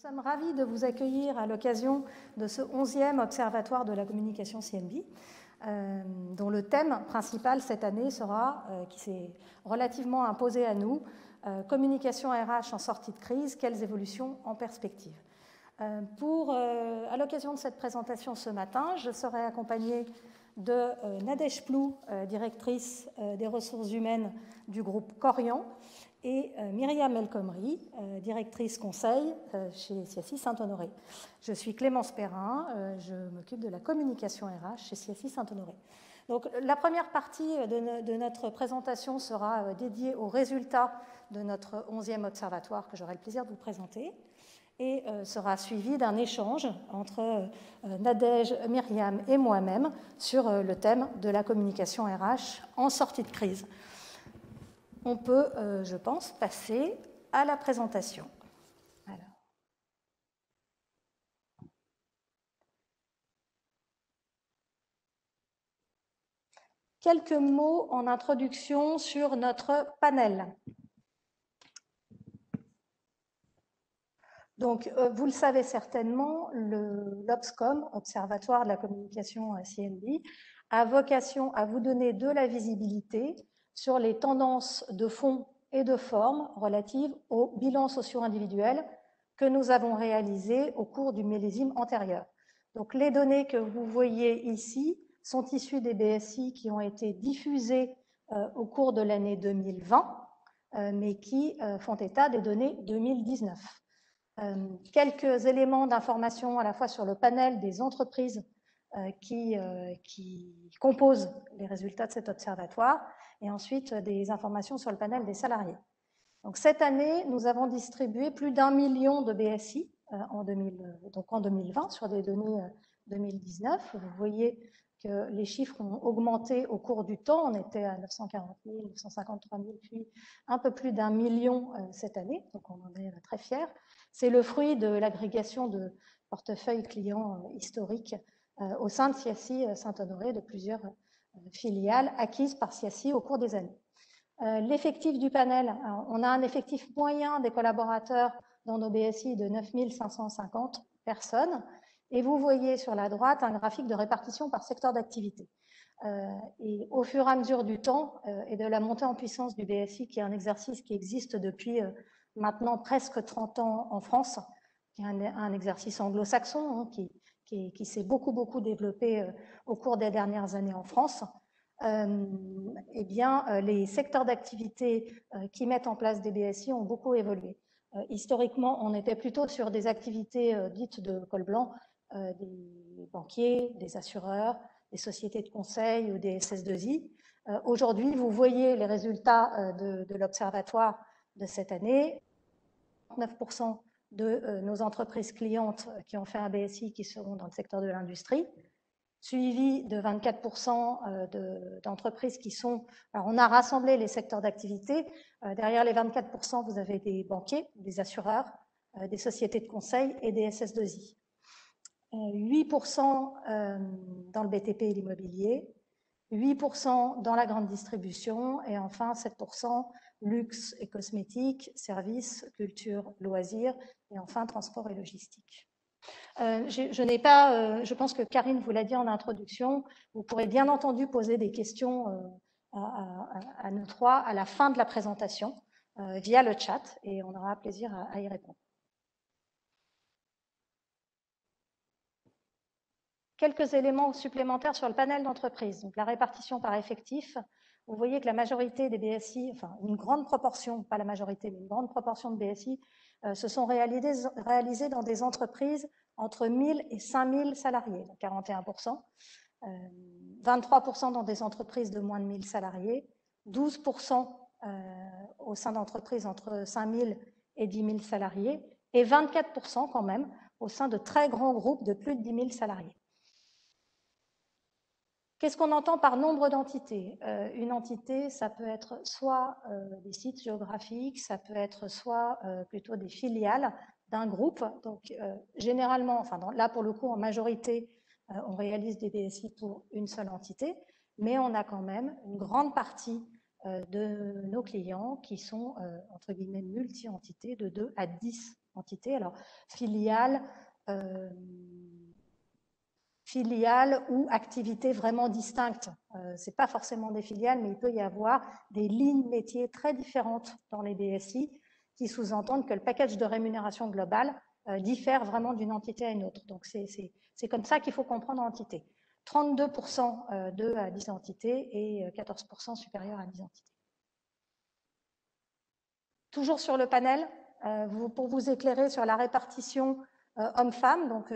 Nous sommes ravis de vous accueillir à l'occasion de ce 11e Observatoire de la communication CNB, dont le thème principal cette année sera, qui s'est relativement imposé à nous, communication RH en sortie de crise, quelles évolutions en perspective. À l'occasion de cette présentation ce matin, je serai accompagnée de Nadège Plou, directrice des ressources humaines du groupe Corian, et Myriam El Khomri, directrice conseil chez CSI Saint-Honoré. Je suis Clémence Perrin, je m'occupe de la communication RH chez CSI Saint-Honoré. Donc, la première partie de notre présentation sera dédiée aux résultats de notre 11e observatoire que j'aurai le plaisir de vous présenter et sera suivie d'un échange entre Nadège, Myriam et moi-même sur le thème de la communication RH en sortie de crise. On peut, je pense, passer à la présentation. Alors. Quelques mots en introduction sur notre panel. Donc, vous le savez certainement, l'Obscom, Observatoire de la communication CNB, a vocation à vous donner de la visibilité sur les tendances de fond et de forme relatives au bilan socio-individuel que nous avons réalisé au cours du millésime antérieur. Donc, les données que vous voyez ici sont issues des BSI qui ont été diffusées au cours de l'année 2020, mais qui font état des données 2019. Quelques éléments d'information à la fois sur le panel des entreprises qui composent les résultats de cet observatoire et ensuite des informations sur le panel des salariés. Donc, cette année, nous avons distribué plus d'1 million de BSI en 2020 sur des données 2019. Vous voyez que les chiffres ont augmenté au cours du temps. On était à 940 000, 953 000, puis un peu plus d'1 million cette année. Donc, on en est très fiers. C'est le fruit de l'agrégation de portefeuilles clients historiques au sein de CSI Saint-Honoré de plusieurs filiales acquises par CSI au cours des années. L'effectif du panel, on a un effectif moyen des collaborateurs dans nos BSI de 9 550 personnes. Et vous voyez sur la droite un graphique de répartition par secteur d'activité. Et au fur et à mesure du temps et de la montée en puissance du BSI, qui est un exercice qui existe depuis maintenant presque 30 ans en France, qui est un exercice anglo-saxon qui s'est beaucoup développé au cours des dernières années en France, eh bien, les secteurs d'activité qui mettent en place des BSI ont beaucoup évolué. Historiquement, on était plutôt sur des activités dites de col blanc, des banquiers, des assureurs, des sociétés de conseil ou des SS2I. Aujourd'hui, vous voyez les résultats de l'observatoire de cette année. 9% de nos entreprises clientes qui ont fait un BSI qui seront dans le secteur de l'industrie, suivi de 24% d'entreprises qui sont... Alors, on a rassemblé les secteurs d'activité. Derrière les 24%, vous avez des banquiers, des assureurs, des sociétés de conseil et des SS2I. 8% dans le BTP et l'immobilier, 8% dans la grande distribution et enfin 7% luxe et cosmétiques, services, culture, loisirs et enfin transport et logistique. Je pense que Karine vous l'a dit en introduction, vous pourrez bien entendu poser des questions à nous trois à la fin de la présentation via le chat et on aura plaisir à y répondre. Quelques éléments supplémentaires sur le panel d'entreprise. Donc, la répartition par effectif. Vous voyez que la majorité des BSI, enfin une grande proportion, pas la majorité, mais une grande proportion de BSI se sont réalisés dans des entreprises entre 1000 et 5000 salariés, donc 41%. 23% dans des entreprises de moins de 1000 salariés, 12% au sein d'entreprises entre 5000 et 10 000 salariés, et 24% quand même au sein de très grands groupes de plus de 10 000 salariés. Qu'est-ce qu'on entend par nombre d'entités? Une entité, ça peut être soit des sites géographiques, ça peut être soit plutôt des filiales d'un groupe. Donc, généralement, enfin là pour le coup, en majorité, on réalise des BSI pour une seule entité, mais on a quand même une grande partie de nos clients qui sont, entre guillemets, multi-entités de 2 à 10 entités. Alors, filiales, ou activités vraiment distinctes. Ce n'est pas forcément des filiales, mais il peut y avoir des lignes métiers très différentes dans les BSI qui sous-entendent que le package de rémunération globale diffère vraiment d'une entité à une autre. Donc, c'est comme ça qu'il faut comprendre l'entité. 32% de 10 entités et 14% supérieurs à 10 entités. Toujours sur le panel, pour vous éclairer sur la répartition hommes-femmes, donc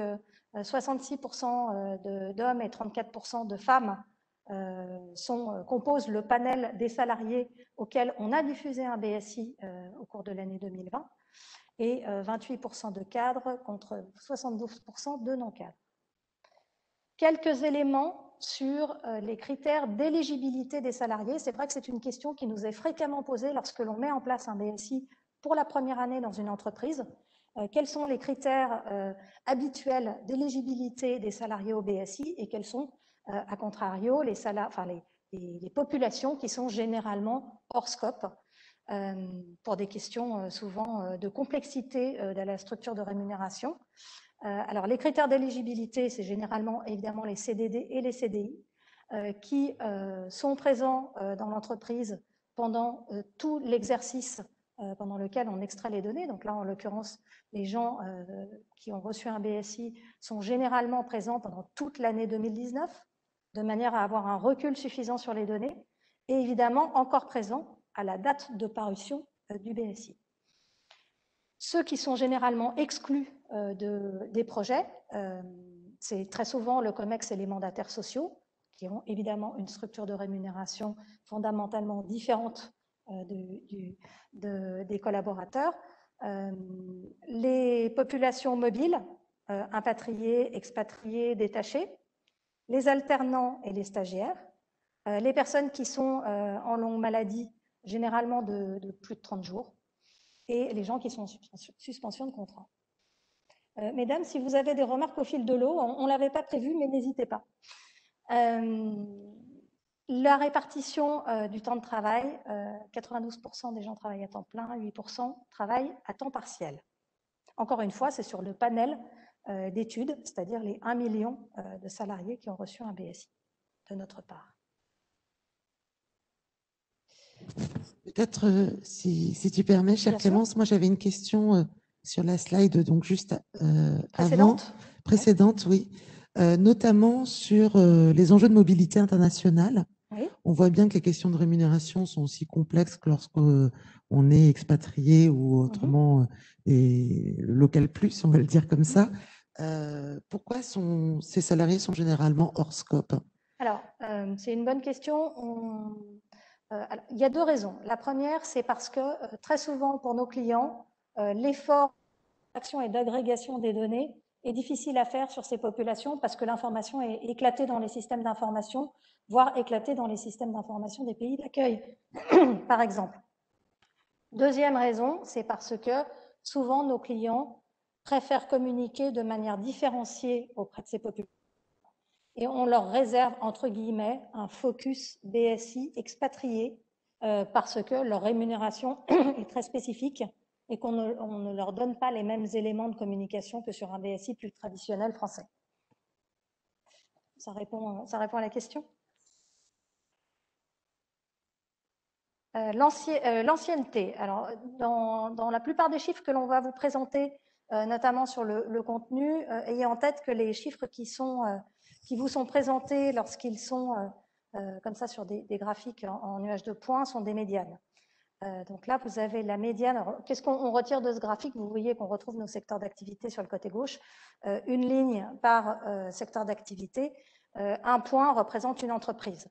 66% d'hommes et 34% de femmes composent le panel des salariés auxquels on a diffusé un BSI au cours de l'année 2020 et 28% de cadres contre 72% de non-cadres. Quelques éléments sur les critères d'éligibilité des salariés. C'est vrai que c'est une question qui nous est fréquemment posée lorsque l'on met en place un BSI pour la première année dans une entreprise. Quels sont les critères habituels d'éligibilité des salariés au BSI et quels sont, à contrario, les populations qui sont généralement hors scope pour des questions souvent de complexité de la structure de rémunération. Alors, les critères d'éligibilité, c'est généralement évidemment les CDD et les CDI qui sont présents dans l'entreprise pendant tout l'exercice pendant lequel on extrait les données. Donc là, en l'occurrence, les gens qui ont reçu un BSI sont généralement présents pendant toute l'année 2019, de manière à avoir un recul suffisant sur les données, et évidemment encore présents à la date de parution du BSI. Ceux qui sont généralement exclus des projets, c'est très souvent le COMEX et les mandataires sociaux, qui ont évidemment une structure de rémunération fondamentalement différente des collaborateurs. Les populations mobiles, impatriés, expatriés, détachés, les alternants et les stagiaires, les personnes qui sont en longue maladie, généralement de plus de 30 jours, et les gens qui sont en suspension de contrat. Mesdames, si vous avez des remarques au fil de l'eau, on ne l'avait pas prévu, mais n'hésitez pas. La répartition du temps de travail, 92% des gens travaillent à temps plein, 8% travaillent à temps partiel. Encore une fois, c'est sur le panel d'études, c'est-à-dire les 1 million de salariés qui ont reçu un BSI de notre part. Peut-être, si tu permets, chère Clémence, moi j'avais une question sur la slide, donc juste précédente, oui, notamment sur les enjeux de mobilité internationale. Oui. On voit bien que les questions de rémunération sont aussi complexes que lorsqu'on est expatrié ou autrement local plus, on va le dire comme ça. Pourquoi ces salariés sont généralement hors scope? Alors, c'est une bonne question. Il y a deux raisons. La première, c'est parce que très souvent pour nos clients, l'effort d'action et d'agrégation des données est difficile à faire sur ces populations parce que l'information est éclatée dans les systèmes d'information, voire éclatée dans les systèmes d'information des pays d'accueil, par exemple. Deuxième raison, c'est parce que souvent nos clients préfèrent communiquer de manière différenciée auprès de ces populations. Et on leur réserve, entre guillemets, un focus BSI expatrié parce que leur rémunération est très spécifique et qu'on ne leur donne pas les mêmes éléments de communication que sur un BSI plus traditionnel français. Ça répond à la question. L'ancienneté. Alors, dans la plupart des chiffres que l'on va vous présenter, notamment sur le contenu, ayez en tête que les chiffres qui vous sont présentés lorsqu'ils sont comme ça sur des graphiques en nuage de points sont des médianes. Donc là, vous avez la médiane. Qu'est-ce qu'on retire de ce graphique? Vous voyez qu'on retrouve nos secteurs d'activité sur le côté gauche. Une ligne par secteur d'activité. Un point représente une entreprise.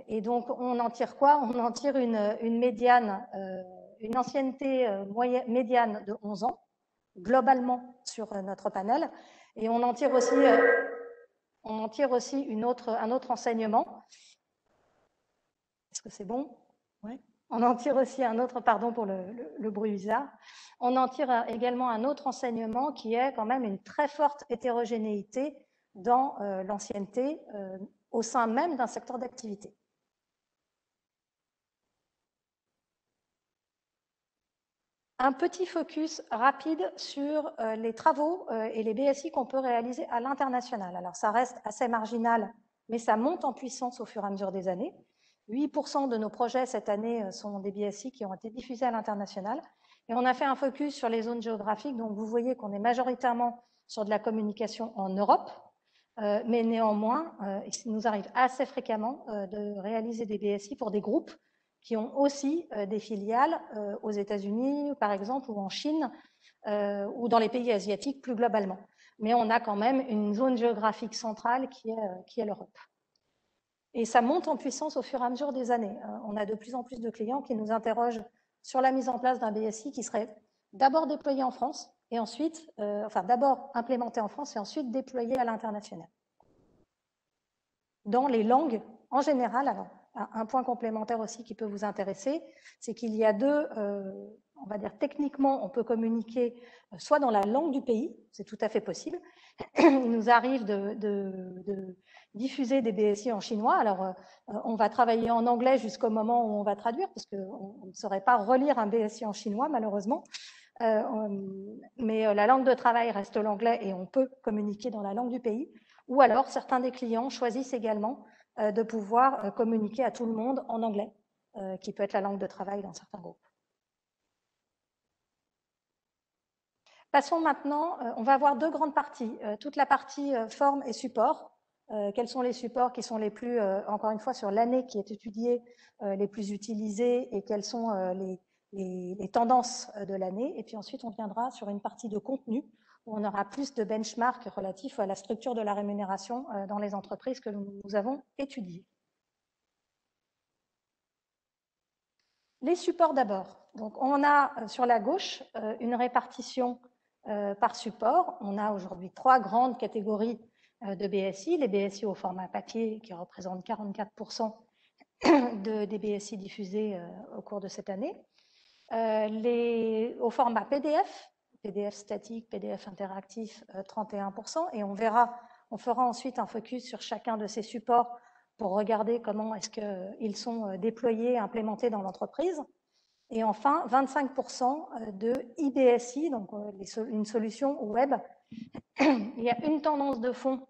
Et donc, on en tire quoi? On en tire une médiane, une ancienneté médiane de 11 ans, globalement sur notre panel. Et on en tire aussi, un autre enseignement. Est-ce que c'est bon? Ouais. On en tire aussi un autre, pardon pour le bruit bizarre. On en tire également un autre enseignement qui est quand même une très forte hétérogénéité dans l'ancienneté au sein même d'un secteur d'activité. Un petit focus rapide sur les travaux et les BSI qu'on peut réaliser à l'international. Alors, ça reste assez marginal, mais ça monte en puissance au fur et à mesure des années. 8% de nos projets cette année sont des BSI qui ont été diffusés à l'international. Et on a fait un focus sur les zones géographiques, donc vous voyez qu'on est majoritairement sur de la communication en Europe, mais néanmoins, il nous arrive assez fréquemment de réaliser des BSI pour des groupes qui ont aussi des filiales aux États-Unis, par exemple, ou en Chine, ou dans les pays asiatiques plus globalement. Mais on a quand même une zone géographique centrale qui est l'Europe. Et ça monte en puissance au fur et à mesure des années. On a de plus en plus de clients qui nous interrogent sur la mise en place d'un BSI qui serait d'abord déployé en France, et ensuite, enfin d'abord implémenté en France et ensuite déployé à l'international. Dans les langues, en général, alors, un point complémentaire aussi qui peut vous intéresser, c'est qu'il y a deux, on va dire techniquement, on peut communiquer soit dans la langue du pays, c'est tout à fait possible. Il nous arrive de diffuser des BSI en chinois. Alors, on va travailler en anglais jusqu'au moment où on va traduire, parce qu'on ne saurait pas relire un BSI en chinois, malheureusement. Mais la langue de travail reste l'anglais et on peut communiquer dans la langue du pays. Ou alors, certains des clients choisissent également de pouvoir communiquer à tout le monde en anglais, qui peut être la langue de travail dans certains groupes. Passons maintenant, on va avoir deux grandes parties. Toute la partie forme et support. Quels sont les supports qui sont les plus, encore une fois, sur l'année qui est étudiée, les plus utilisés et quelles sont les tendances de l'année. Et puis ensuite, on viendra sur une partie de contenu où on aura plus de benchmarks relatifs à la structure de la rémunération dans les entreprises que nous avons étudiées. Les supports d'abord. Donc, on a sur la gauche une répartition par support. On a aujourd'hui 3 grandes catégories de BSI. Les BSI au format papier qui représentent 44% des BSI diffusés au cours de cette année. Au format PDF, PDF statique, PDF interactif, 31%. Et on fera ensuite un focus sur chacun de ces supports pour regarder comment est-ce qu'ils sont déployés, implémentés dans l'entreprise. Et enfin, 25% de IBSI, donc une solution web. Il y a une tendance de fond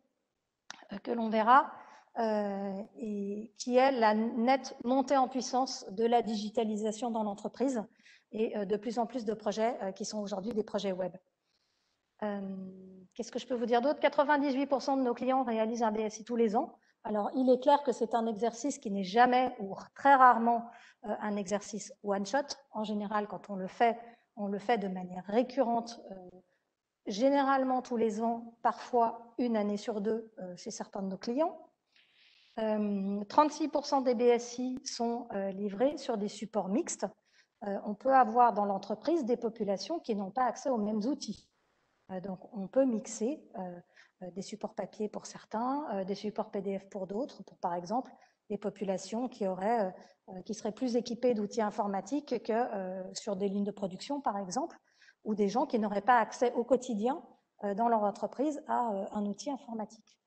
que l'on verra, et qui est la nette montée en puissance de la digitalisation dans l'entreprise et de plus en plus de projets qui sont aujourd'hui des projets web. Qu'est-ce que je peux vous dire d'autre? 98% de nos clients réalisent un BSI tous les ans. Alors, il est clair que c'est un exercice qui n'est jamais ou très rarement un exercice one-shot. En général, quand on le fait de manière récurrente, généralement tous les ans, parfois une année sur deux chez certains de nos clients. 36% des BSI sont livrés sur des supports mixtes. On peut avoir dans l'entreprise des populations qui n'ont pas accès aux mêmes outils. Donc, on peut mixer des supports papier pour certains, des supports PDF pour d'autres, pour par exemple des populations qui seraient plus équipées d'outils informatiques que sur des lignes de production, par exemple, ou des gens qui n'auraient pas accès au quotidien dans leur entreprise à un outil informatique.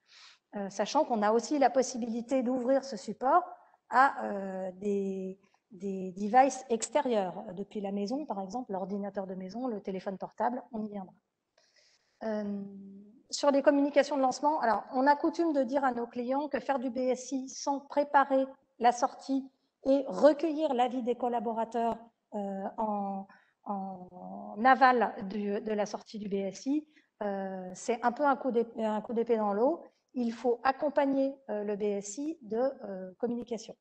Sachant qu'on a aussi la possibilité d'ouvrir ce support à des devices extérieurs, depuis la maison, par exemple, l'ordinateur de maison, le téléphone portable, on y viendra. Sur les communications de lancement, alors on a coutume de dire à nos clients que faire du BSI sans préparer la sortie et recueillir l'avis des collaborateurs en aval de la sortie du BSI, c'est un peu un coup d'épée dans l'eau. Il faut accompagner le BSI de communication.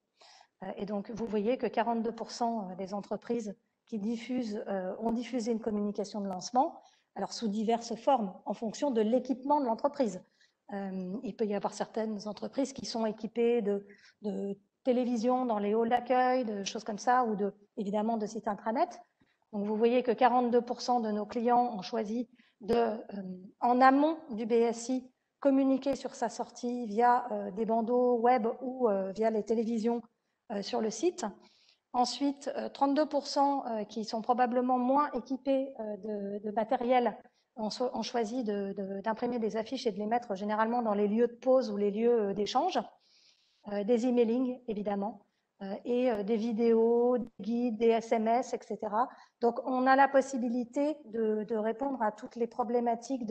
Et donc, vous voyez que 42% des entreprises qui ont diffusé une communication de lancement, alors sous diverses formes, en fonction de l'équipement de l'entreprise. Il peut y avoir certaines entreprises qui sont équipées de télévision dans les halls d'accueil, de choses comme ça, ou évidemment de sites intranet. Donc, vous voyez que 42% de nos clients ont choisi en amont du BSI, communiquer sur sa sortie via des bandeaux web ou via les télévisions sur le site. Ensuite, 32% qui sont probablement moins équipés de matériel ont choisi d'imprimer des affiches et de les mettre généralement dans les lieux de pause ou les lieux d'échange. Des emailing, évidemment. et des vidéos, des guides, des SMS, etc. Donc, on a la possibilité de répondre à toutes les problématiques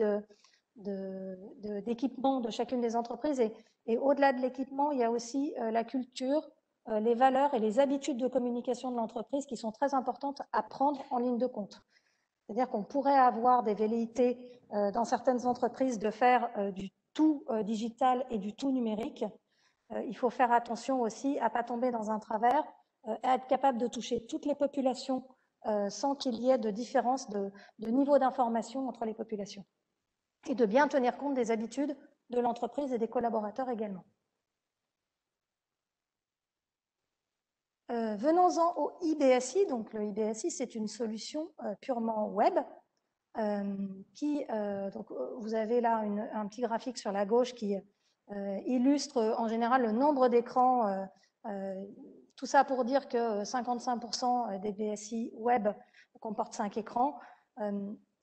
d'équipement de chacune des entreprises. Et au-delà de l'équipement, il y a aussi la culture, les valeurs et les habitudes de communication de l'entreprise qui sont très importantes à prendre en ligne de compte. C'est-à-dire qu'on pourrait avoir des velléités dans certaines entreprises de faire du tout digital et du tout numérique. Il faut faire attention aussi à ne pas tomber dans un travers, à être capable de toucher toutes les populations sans qu'il y ait de différence de niveau d'information entre les populations. Et de bien tenir compte des habitudes de l'entreprise et des collaborateurs également. Venons-en au IBSI. Donc, le IBSI, c'est une solution purement web. Donc, vous avez là un petit graphique sur la gauche qui illustre en général le nombre d'écrans. Tout ça pour dire que 55% des BSI web comportent 5 écrans.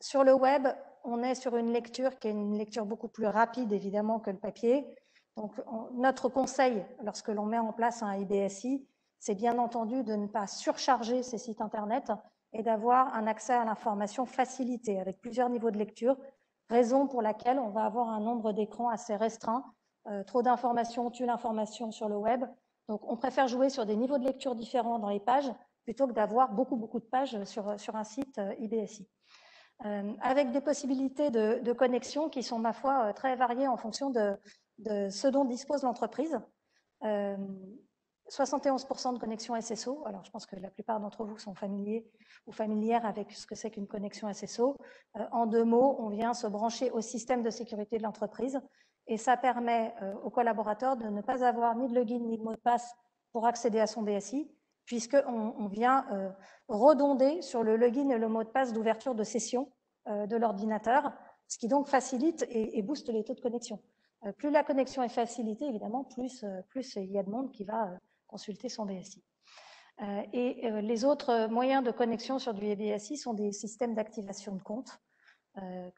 Sur le web, on est sur une lecture qui est une lecture beaucoup plus rapide, évidemment, que le papier. Donc, notre conseil, lorsque l'on met en place un IBSI, c'est bien entendu de ne pas surcharger ces sites Internet et d'avoir un accès à l'information facilité, avec plusieurs niveaux de lecture, raison pour laquelle on va avoir un nombre d'écrans assez restreint. Trop d'informations tue l'information sur le web. Donc, on préfère jouer sur des niveaux de lecture différents dans les pages, plutôt que d'avoir beaucoup de pages sur un site IBSI. Avec des possibilités de connexion qui sont, ma foi, très variées en fonction de ce dont dispose l'entreprise. 71% de connexion SSO. Alors, je pense que la plupart d'entre vous sont familiers ou familières avec ce que c'est qu'une connexion SSO. En 2 mots, on vient se brancher au système de sécurité de l'entreprise et ça permet aux collaborateurs de ne pas avoir ni de login ni de mot de passe pour accéder à son BSI, puisqu'on vient redonder sur le login et le mot de passe d'ouverture de session de l'ordinateur, ce qui donc facilite et booste les taux de connexion. Plus la connexion est facilitée, évidemment, plus il y a de monde qui va consulter son BSI. Les autres moyens de connexion sur du BSI sont des systèmes d'activation de compte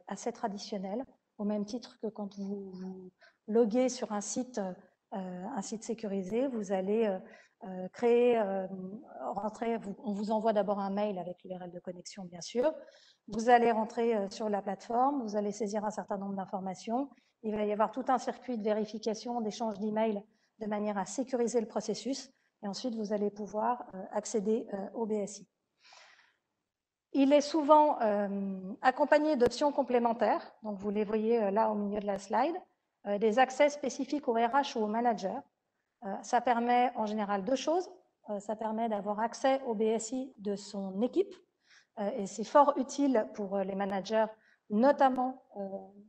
assez traditionnels, au même titre que quand vous loguez sur un site sécurisé, vous allez rentrer, on vous envoie d'abord un mail avec l'URL de connexion, bien sûr. Vous allez rentrer sur la plateforme, vous allez saisir un certain nombre d'informations. Il va y avoir tout un circuit de vérification, d'échange d'emails de manière à sécuriser le processus. Et ensuite, vous allez pouvoir accéder au BSI. Il est souvent accompagné d'options complémentaires. Donc, vous les voyez là au milieu de la slide. Des accès spécifiques au RH ou au manager. Ça permet en général 2 choses. Ça permet d'avoir accès au BSI de son équipe. Et c'est fort utile pour les managers, notamment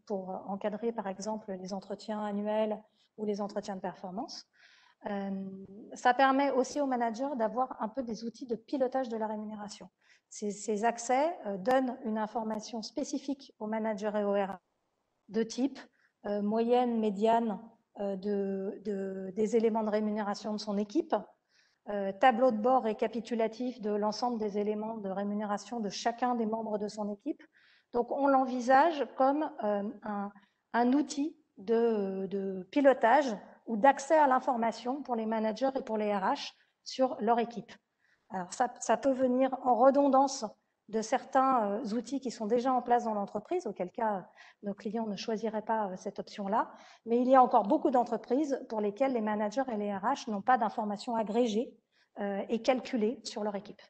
pour encadrer, par exemple, les entretiens annuels ou les entretiens de performance. Ça permet aussi aux managers d'avoir un peu des outils de pilotage de la rémunération. Ces accès donnent une information spécifique aux managers et aux RH de type moyenne, médiane des éléments de rémunération de son équipe, tableau de bord récapitulatif de l'ensemble des éléments de rémunération de chacun des membres de son équipe. Donc, on l'envisage comme un outil de pilotage ou d'accès à l'information pour les managers et pour les RH sur leur équipe. Alors, ça peut venir en redondance de certains outils qui sont déjà en place dans l'entreprise, auquel cas nos clients ne choisiraient pas cette option-là. Mais il y a encore beaucoup d'entreprises pour lesquelles les managers et les RH n'ont pas d'informations agrégées et calculées sur leur équipe.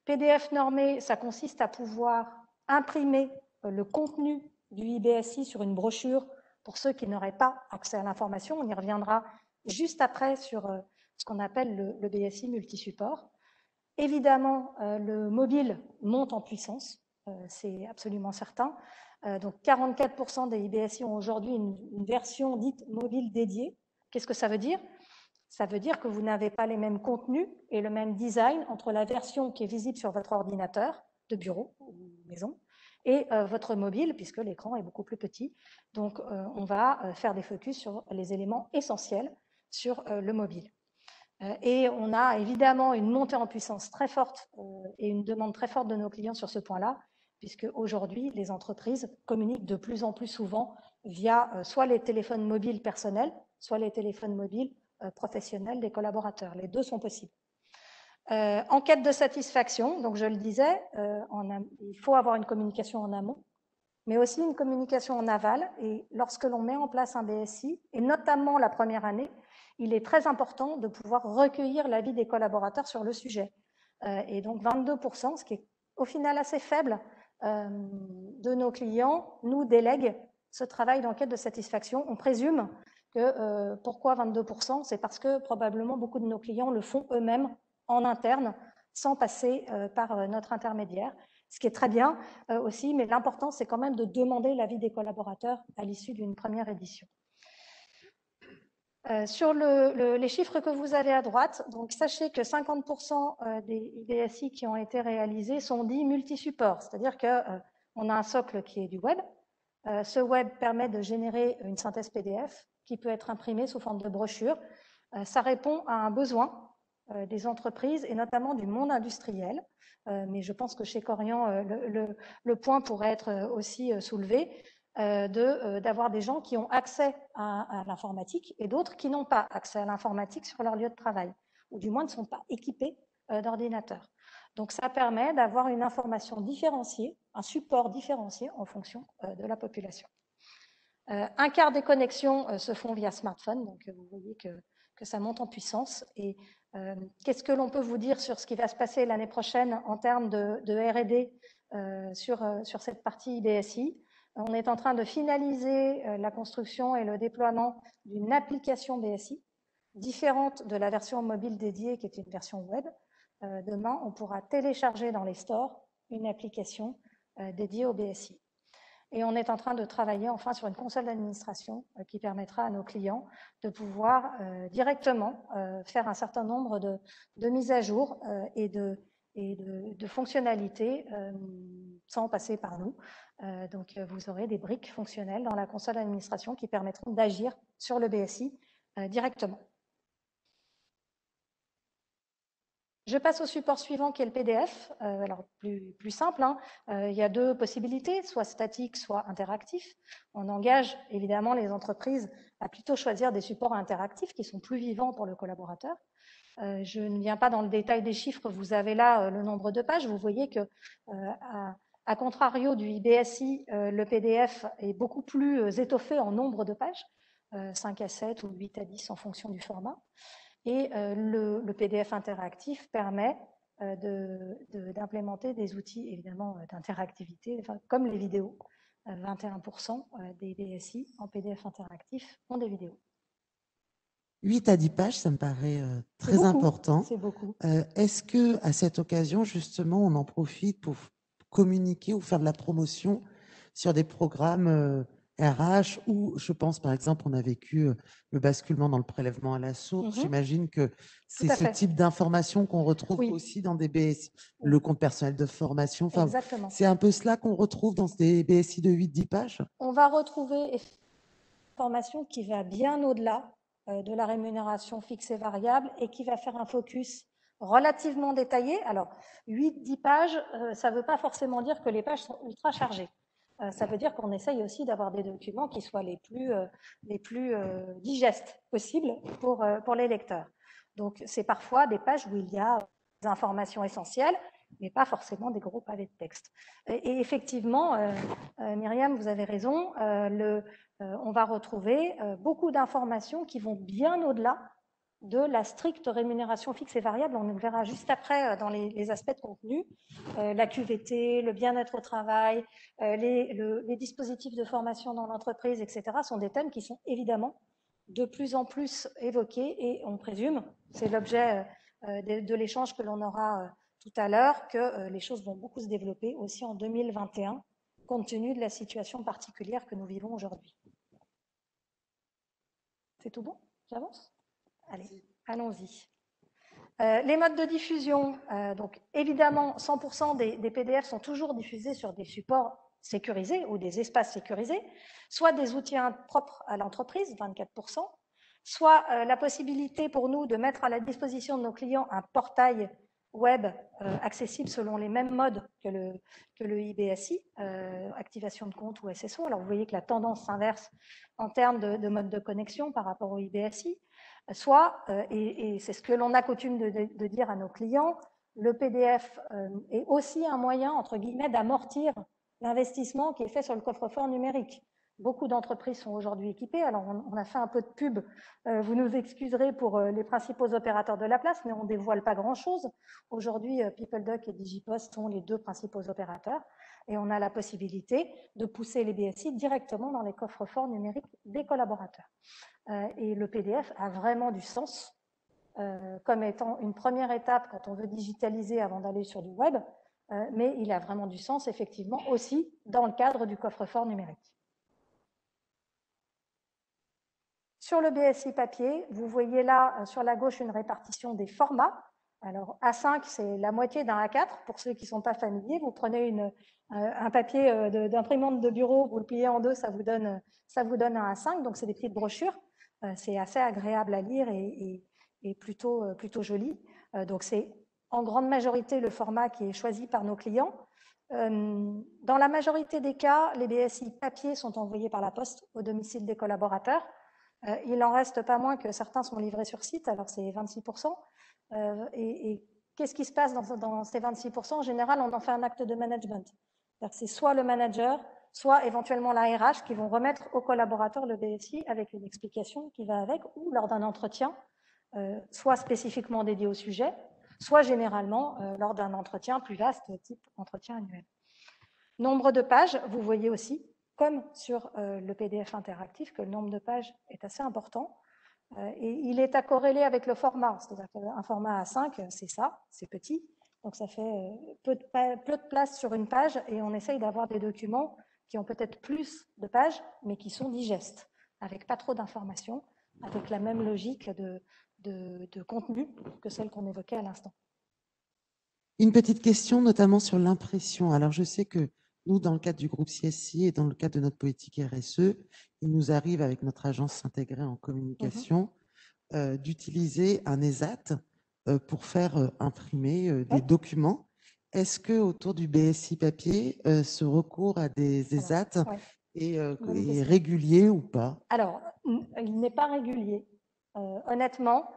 PDF normé, ça consiste à pouvoir imprimer le contenu du IBSI sur une brochure pour ceux qui n'auraient pas accès à l'information. On y reviendra juste après sur ce qu'on appelle le BSI multisupport. Évidemment, le mobile monte en puissance, c'est absolument certain. Donc, 44% des IBSI ont aujourd'hui une version dite mobile dédiée. Qu'est-ce que ça veut dire? Ça veut dire que vous n'avez pas les mêmes contenus et le même design entre la version qui est visible sur votre ordinateur de bureau ou maison et votre mobile, puisque l'écran est beaucoup plus petit. Donc, on va faire des focus sur les éléments essentiels sur le mobile. Et on a évidemment une montée en puissance très forte et une demande très forte de nos clients sur ce point-là, puisque aujourd'hui, les entreprises communiquent de plus en plus souvent via soit les téléphones mobiles personnels, soit les téléphones mobiles professionnelle des collaborateurs. Les deux sont possibles. Enquête de satisfaction, donc je le disais, il faut avoir une communication en amont, mais aussi une communication en aval. Et lorsque l'on met en place un BSI, et notamment la première année, il est très important de pouvoir recueillir l'avis des collaborateurs sur le sujet. Et donc 22%, ce qui est au final assez faible, de nos clients nous délèguent ce travail d'enquête de satisfaction. On présume que pourquoi 22%? C'est parce que probablement beaucoup de nos clients le font eux-mêmes en interne, sans passer par notre intermédiaire, ce qui est très bien aussi, mais l'important, c'est quand même de demander l'avis des collaborateurs à l'issue d'une première édition. Sur les chiffres que vous avez à droite, donc sachez que 50% des BSI qui ont été réalisés sont dits multi-supports, c'est-à-dire qu'on a un socle qui est du web. Ce web permet de générer une synthèse PDF qui peut être imprimée sous forme de brochure. Ça répond à un besoin des entreprises et notamment du monde industriel. Mais je pense que chez Corian, le point pourrait être aussi soulevé. D'avoir des gens qui ont accès à l'informatique et d'autres qui n'ont pas accès à l'informatique sur leur lieu de travail, ou du moins ne sont pas équipés d'ordinateurs. Donc ça permet d'avoir une information différenciée, un support différencié en fonction de la population. Un quart des connexions se font via smartphone, donc vous voyez que ça monte en puissance. Et qu'est-ce que l'on peut vous dire sur ce qui va se passer l'année prochaine en termes de R&D sur cette partie BSI? On est en train de finaliser la construction et le déploiement d'une application BSI différente de la version mobile dédiée qui est une version web. Demain, on pourra télécharger dans les stores une application dédiée au BSI. Et on est en train de travailler enfin sur une console d'administration qui permettra à nos clients de pouvoir directement faire un certain nombre de mises à jour et de fonctionnalités sans passer par nous. Donc, vous aurez des briques fonctionnelles dans la console d'administration qui permettront d'agir sur le BSI directement. Je passe au support suivant qui est le PDF. Alors, plus simple, hein. Il y a deux possibilités, soit statique, soit interactif. On engage évidemment les entreprises à plutôt choisir des supports interactifs qui sont plus vivants pour le collaborateur. Je ne viens pas dans le détail des chiffres, vous avez là le nombre de pages. Vous voyez que, à contrario du IBSI, le PDF est beaucoup plus étoffé en nombre de pages, 5 à 7 ou 8 à 10 en fonction du format. Et le PDF interactif permet d'implémenter des outils, évidemment, d'interactivité, enfin, comme les vidéos. 21% des BSI en PDF interactif ont des vidéos. 8 à 10 pages, ça me paraît très important. C'est beaucoup. Est-ce qu'à cette occasion, justement, on en profite pour communiquer ou faire de la promotion sur des programmes RH où, je pense, par exemple, on a vécu le basculement dans le prélèvement à la source. J'imagine que c'est ce type d'information qu'on retrouve aussi dans des BSI, le compte personnel de formation. Enfin, c'est un peu cela qu'on retrouve dans des BSI de 8-10 pages. On va retrouver une formation qui va bien au-delà de la rémunération fixe et variable et qui va faire un focus relativement détaillé. Alors, 8-10 pages, ça ne veut pas forcément dire que les pages sont ultra chargées. Ça veut dire qu'on essaye aussi d'avoir des documents qui soient les plus digestes possibles pour les lecteurs. Donc, c'est parfois des pages où il y a des informations essentielles, mais pas forcément des gros pavés de texte. Et effectivement, Myriam, vous avez raison, on va retrouver beaucoup d'informations qui vont bien au-delà de la stricte rémunération fixe et variable. On le verra juste après dans les aspects de contenu. La QVT, le bien-être au travail, les dispositifs de formation dans l'entreprise, etc. sont des thèmes qui sont évidemment de plus en plus évoqués et on présume, c'est l'objet de l'échange que l'on aura tout à l'heure, que les choses vont beaucoup se développer aussi en 2021, compte tenu de la situation particulière que nous vivons aujourd'hui. C'est tout bon? J'avance? Allez, allons-y. Les modes de diffusion, donc évidemment, 100% des PDF sont toujours diffusés sur des supports sécurisés ou des espaces sécurisés, soit des outils propres à l'entreprise, 24%, soit la possibilité pour nous de mettre à la disposition de nos clients un portail web accessible selon les mêmes modes que le IBSI, activation de compte ou SSO. Alors vous voyez que la tendance s'inverse en termes de mode de connexion par rapport au IBSI. Soit, et c'est ce que l'on a coutume de dire à nos clients, le PDF est aussi un moyen, entre guillemets, d'amortir l'investissement qui est fait sur le coffre-fort numérique. Beaucoup d'entreprises sont aujourd'hui équipées. Alors, on a fait un peu de pub. Vous nous excuserez pour les principaux opérateurs de la place, mais on ne dévoile pas grand-chose. Aujourd'hui, PeopleDoc et Digipost sont les deux principaux opérateurs. Et on a la possibilité de pousser les BSI directement dans les coffres-forts numériques des collaborateurs. Et le PDF a vraiment du sens comme étant une première étape quand on veut digitaliser avant d'aller sur du web, mais il a vraiment du sens, effectivement, aussi dans le cadre du coffre-fort numérique. Sur le BSI papier, vous voyez là, sur la gauche, une répartition des formats. Alors, A5, c'est la moitié d'un A4. Pour ceux qui ne sont pas familiers, vous prenez un papier d'imprimante de bureau, vous le pliez en deux, ça vous donne un A5. Donc, c'est des petites brochures. C'est assez agréable à lire et plutôt joli. Donc, c'est en grande majorité le format qui est choisi par nos clients. Dans la majorité des cas, les BSI papier sont envoyés par la poste au domicile des collaborateurs. Il n'en reste pas moins que certains sont livrés sur site, alors c'est 26%. Et qu'est-ce qui se passe dans ces 26%? En général, on en fait un acte de management. C'est soit le manager, soit éventuellement la RH qui vont remettre au collaborateur le BSI avec une explication qui va avec, ou lors d'un entretien, soit spécifiquement dédié au sujet, soit généralement lors d'un entretien plus vaste, type entretien annuel. Nombre de pages, vous voyez aussi, comme sur le PDF interactif, que le nombre de pages est assez important. Et il est à corréler avec le format, c'est-à-dire qu'un format A5, c'est ça, c'est petit, donc ça fait peu de place sur une page, et on essaye d'avoir des documents qui ont peut-être plus de pages, mais qui sont digestes, avec pas trop d'informations, avec la même logique de contenu que celle qu'on évoquait à l'instant. Une petite question, notamment sur l'impression. Alors, je sais que nous, dans le cadre du groupe CSI et dans le cadre de notre politique RSE, il nous arrive, avec notre agence intégrée en communication, d'utiliser un ESAT pour faire imprimer des documents. Est-ce que autour du BSI papier, ce recours à des ESAT est régulier ou pas? Alors, il n'est pas régulier. Honnêtement,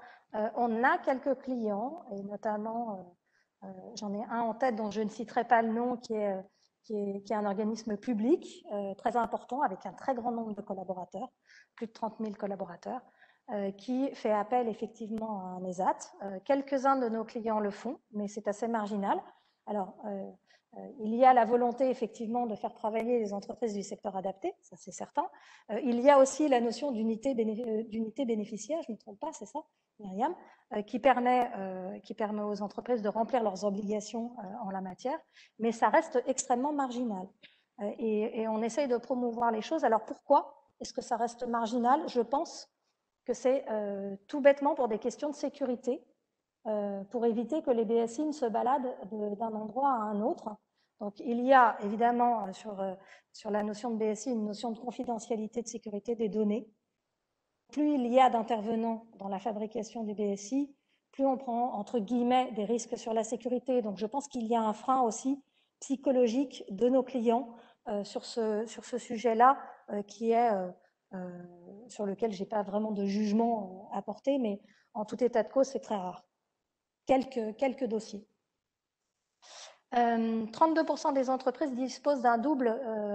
on a quelques clients, et notamment, j'en ai un en tête dont je ne citerai pas le nom, qui est un organisme public très important, avec un très grand nombre de collaborateurs, plus de 30 000 collaborateurs, qui fait appel effectivement à un ESAT. Quelques-uns de nos clients le font, mais c'est assez marginal. Alors, il y a la volonté effectivement de faire travailler les entreprises du secteur adapté, ça c'est certain. Il y a aussi la notion d'unité bénéficiaire, je ne me trompe pas, c'est ça, Myriam, qui permet aux entreprises de remplir leurs obligations en la matière, mais ça reste extrêmement marginal. Et on essaye de promouvoir les choses. Alors pourquoi est-ce que ça reste marginal? Je pense que c'est tout bêtement pour des questions de sécurité, pour éviter que les BSI ne se baladent d'un endroit à un autre. Donc, il y a évidemment sur la notion de BSI une notion de confidentialité, de sécurité des données. Plus il y a d'intervenants dans la fabrication du BSI, plus on prend, entre guillemets, des risques sur la sécurité. Donc, je pense qu'il y a un frein aussi psychologique de nos clients sur ce sujet-là, qui est sur lequel je n'ai pas vraiment de jugement à porter, mais en tout état de cause, c'est très rare. Quelques dossiers. 32% des entreprises disposent d'un double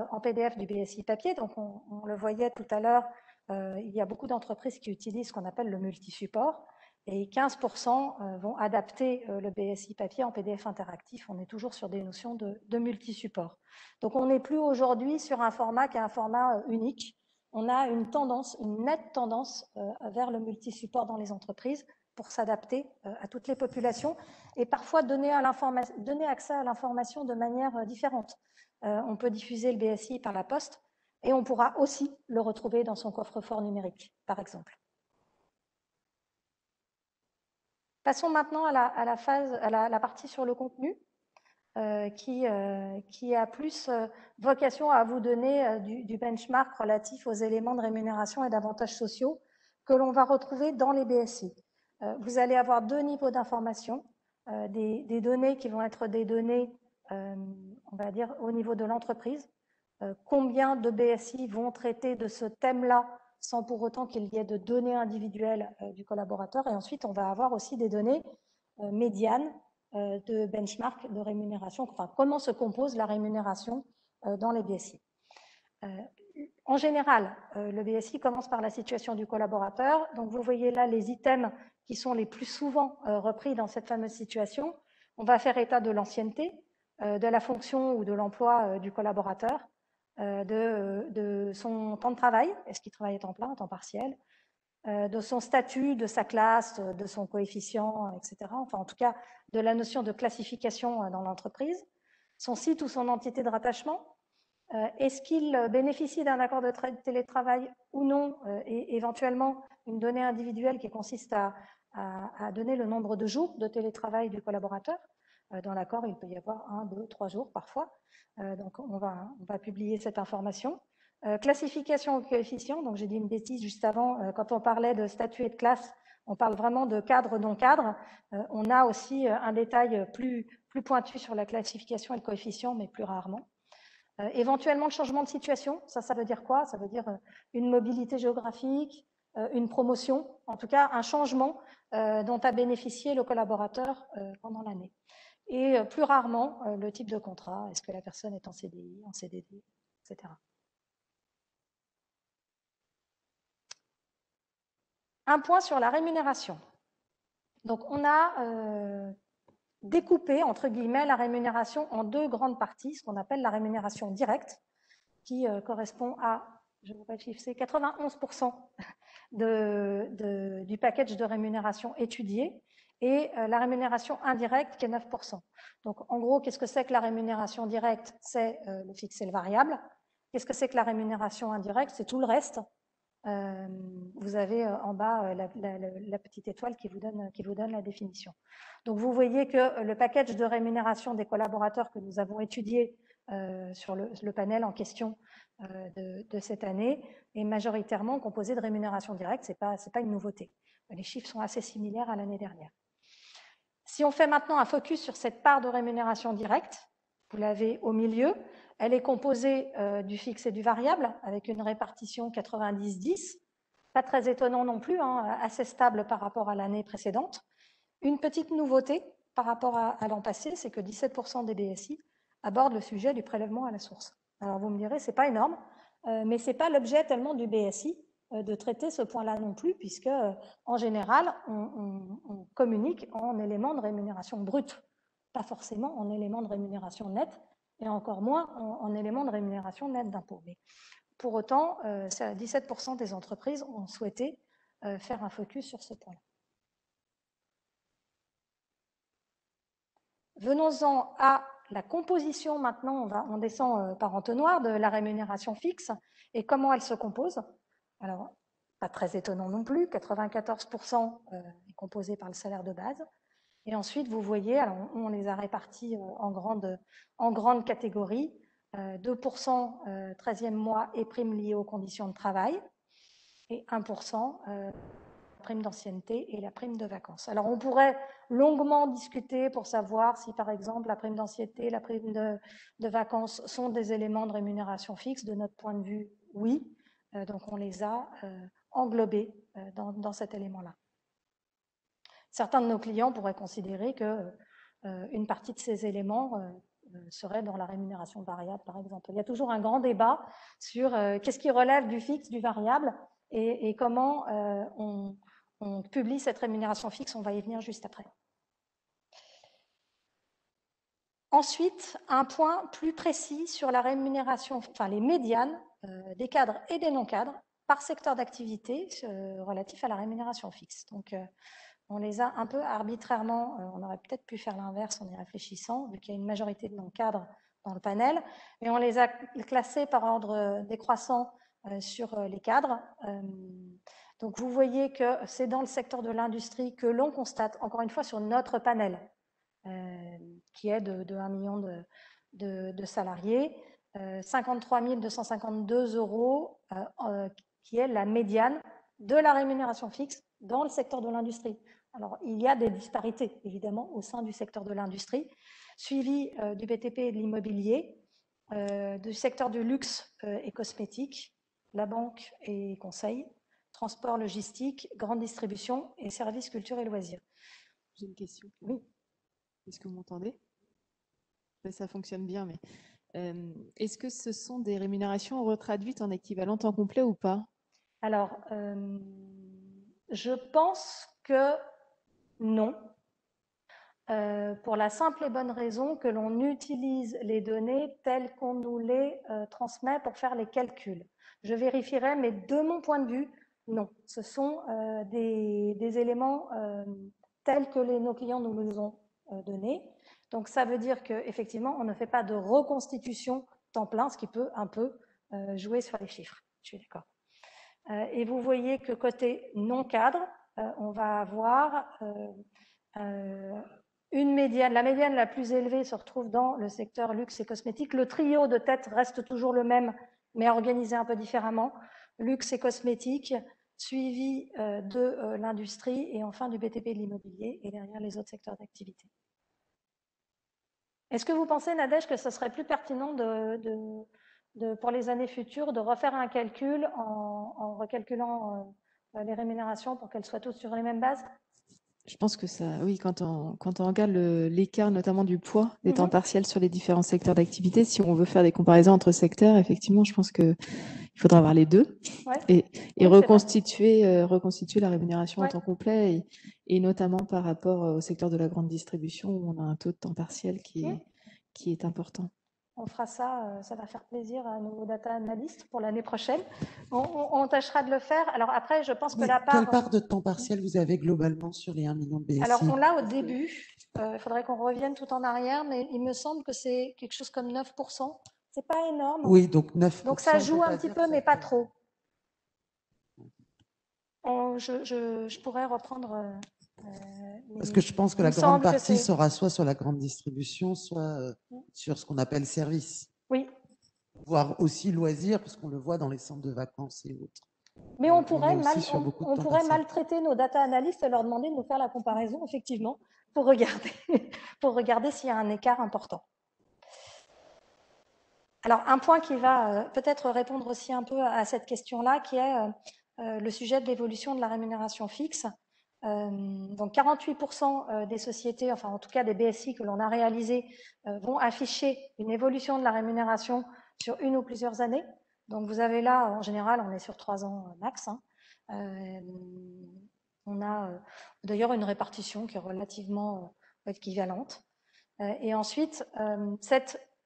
en PDF du BSI papier. Donc, on le voyait tout à l'heure, il y a beaucoup d'entreprises qui utilisent ce qu'on appelle le multi-support, et 15% vont adapter le BSI papier en PDF interactif. On est toujours sur des notions de multi-support. Donc, on n'est plus aujourd'hui sur un format qui est un format unique. On a une nette tendance vers le multi-support dans les entreprises, pour s'adapter à toutes les populations et parfois donner accès à l'information de manière différente. On peut diffuser le BSI par la poste et on pourra aussi le retrouver dans son coffre-fort numérique, par exemple. Passons maintenant à la partie sur le contenu, qui a plus vocation à vous donner du benchmark relatif aux éléments de rémunération et d'avantages sociaux que l'on va retrouver dans les BSI. Vous allez avoir deux niveaux d'information, des données qui vont être des données, on va dire, au niveau de l'entreprise. Combien de BSI vont traiter de ce thème-là sans pour autant qu'il y ait de données individuelles du collaborateur. Et ensuite, on va avoir aussi des données médianes de benchmark de rémunération, enfin comment se compose la rémunération dans les BSI. En général, le BSI commence par la situation du collaborateur. Donc, vous voyez là les items qui sont les plus souvent repris dans cette fameuse situation. On va faire état de l'ancienneté, de la fonction ou de l'emploi du collaborateur, de son temps de travail, est-ce qu'il travaille à temps plein, à temps partiel, de son statut, de sa classe, de son coefficient, etc. Enfin, en tout cas, de la notion de classification dans l'entreprise, son site ou son entité de rattachement. Est-ce qu'il bénéficie d'un accord de télétravail ou non, et éventuellement une donnée individuelle qui consiste à donner le nombre de jours de télétravail du collaborateur. Dans l'accord, il peut y avoir 1, 2, 3 jours parfois. Donc, on va publier cette information. Classification au coefficient, donc j'ai dit une bêtise juste avant, quand on parlait de statut et de classe, on parle vraiment de cadre, non-cadre. On a aussi un détail plus pointu sur la classification et le coefficient, mais plus rarement. Éventuellement, le changement de situation, ça veut dire quoi? Ça veut dire une mobilité géographique, une promotion, en tout cas un changement dont a bénéficié le collaborateur pendant l'année. Et plus rarement, le type de contrat, est-ce que la personne est en CDI, en CDD, etc. Un point sur la rémunération. Donc, on a découpé, entre guillemets, la rémunération en deux grandes parties, ce qu'on appelle la rémunération directe, qui correspond à, je vous chiffre, c'est 91% du package de rémunération étudié, et la rémunération indirecte qui est 9%. Donc, en gros, qu'est-ce que c'est que la rémunération directe? C'est le fixe et le variable. Qu'est-ce que c'est que la rémunération indirecte? C'est tout le reste. Vous avez en bas la petite étoile qui vous donne la définition. Donc, vous voyez que le package de rémunération des collaborateurs que nous avons étudié sur le panel en question de cette année est majoritairement composé de rémunération directe. Ce n'est pas une nouveauté. Les chiffres sont assez similaires à l'année dernière. Si on fait maintenant un focus sur cette part de rémunération directe, vous l'avez au milieu, elle est composée du fixe et du variable avec une répartition 90-10. Pas très étonnant non plus, hein, assez stable par rapport à l'année précédente. Une petite nouveauté par rapport à l'an passé, c'est que 17% des BSI abordent le sujet du prélèvement à la source. Alors vous me direz, ce n'est pas énorme, mais ce n'est pas l'objet tellement du BSI de traiter ce point-là non plus, puisque en général, on communique en éléments de rémunération brute, pas forcément en éléments de rémunération nette, et encore moins en éléments de rémunération nette d'impôt. Mais pour autant, 17% des entreprises ont souhaité faire un focus sur ce point-là. Venons-en à la composition maintenant, on descend par entonnoir de la rémunération fixe et comment elle se compose. Alors, pas très étonnant non plus, 94% est composé par le salaire de base. Et ensuite, vous voyez, alors on les a répartis en grandes catégories. 2% 13e mois et primes liées aux conditions de travail et 1% prime d'ancienneté et la prime de vacances. Alors, on pourrait longuement discuter pour savoir si, par exemple, la prime d'ancienneté et la prime de vacances sont des éléments de rémunération fixe. De notre point de vue, oui. Donc, on les a englobés dans cet élément-là. Certains de nos clients pourraient considérer qu'une partie de ces éléments serait dans la rémunération variable, par exemple. Il y a toujours un grand débat sur qu'est-ce qui relève du fixe, du variable, et comment on publie cette rémunération fixe. On va y venir juste après. Ensuite, un point plus précis sur la rémunération, enfin les médianes des cadres et des non-cadres par secteur d'activité relatif à la rémunération fixe. Donc, on les a un peu arbitrairement, on aurait peut-être pu faire l'inverse en y réfléchissant, vu qu'il y a une majorité de non-cadres dans le panel, mais on les a classés par ordre décroissant sur les cadres. Donc, vous voyez que c'est dans le secteur de l'industrie que l'on constate, encore une fois, sur notre panel, qui est de 1 million de salariés, 53 252 €, qui est la médiane de la rémunération fixe dans le secteur de l'industrie. Alors, il y a des disparités, évidemment, au sein du secteur de l'industrie, suivi du BTP et de l'immobilier, du secteur du luxe et cosmétique, la banque et conseil, transport, logistique, grande distribution et services, culture et loisirs. J'ai une question. Oui. Est-ce que vous m'entendez? Ça fonctionne bien, mais est-ce que ce sont des rémunérations retraduites en équivalent temps complet ou pas? Alors, je pense que non, pour la simple et bonne raison que l'on utilise les données telles qu'on nous les transmet pour faire les calculs. Je vérifierai, mais de mon point de vue, non. Ce sont des éléments tels que nos clients nous les ont donnés. Donc, ça veut dire qu'effectivement, on ne fait pas de reconstitution temps plein, ce qui peut un peu jouer sur les chiffres. Je suis d'accord. Et vous voyez que côté non cadre, on va avoir une médiane. La médiane la plus élevée se retrouve dans le secteur luxe et cosmétique. Le trio de tête reste toujours le même, mais organisé un peu différemment. Luxe et cosmétique, suivi de l'industrie et enfin du BTP et de l'immobilier, et derrière les autres secteurs d'activité. Est-ce que vous pensez, Nadège, que ce serait plus pertinent pour les années futures de refaire un calcul en recalculant les rémunérations pour qu'elles soient toutes sur les mêmes bases? Je pense que ça, oui, quand on regarde l'écart notamment du poids des temps partiels sur les différents secteurs d'activité, si on veut faire des comparaisons entre secteurs, effectivement, je pense qu'il faudra avoir les deux et oui, reconstituer la rémunération en temps complet et notamment par rapport au secteur de la grande distribution où on a un taux de temps partiel qui est important. On fera ça, ça va faire plaisir à nos data analystes pour l'année prochaine. On tâchera de le faire. Alors après, je pense que la part… Quelle part de temps partiel vous avez globalement sur les 1 million de BSI? Alors, on l'a au début. Il faudrait qu'on revienne tout en arrière, mais il me semble que c'est quelque chose comme 9%. C'est pas énorme. Oui, donc 9%. Donc, ça joue un petit peu, mais pas trop. Je pourrais reprendre… Parce que je pense que la grande partie sera soit sur la grande distribution, soit sur ce qu'on appelle service. Oui. Voire aussi loisirs, parce qu'on le voit dans les centres de vacances et autres. Mais on pourrait maltraiter nos data analystes et leur demander de nous faire la comparaison, effectivement, pour regarder s'il y a un écart important. Alors, un point qui va peut-être répondre aussi un peu à cette question-là, qui est le sujet de l'évolution de la rémunération fixe. Donc 48% des sociétés, enfin en tout cas des BSI que l'on a réalisées, vont afficher une évolution de la rémunération sur une ou plusieurs années. Donc vous avez là, en général, on est sur 3 ans max. On a d'ailleurs une répartition qui est relativement équivalente. Et ensuite,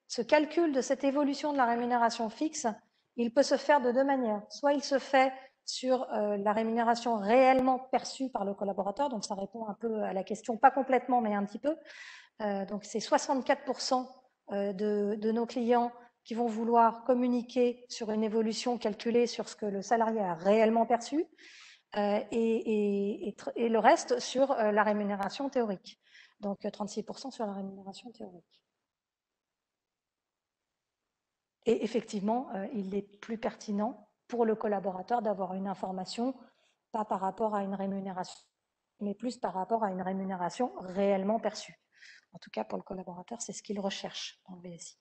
ce calcul de cette évolution de la rémunération fixe, il peut se faire de deux manières. Soit il se fait sur la rémunération réellement perçue par le collaborateur, donc ça répond un peu à la question, pas complètement, mais un petit peu. Donc c'est 64% de nos clients qui vont vouloir communiquer sur une évolution calculée sur ce que le salarié a réellement perçu, et le reste sur la rémunération théorique. Donc 36% sur la rémunération théorique. Et effectivement, il est plus pertinent pour le collaborateur d'avoir une information, pas par rapport à une rémunération, mais plus par rapport à une rémunération réellement perçue. En tout cas, pour le collaborateur, c'est ce qu'il recherche dans le BSI.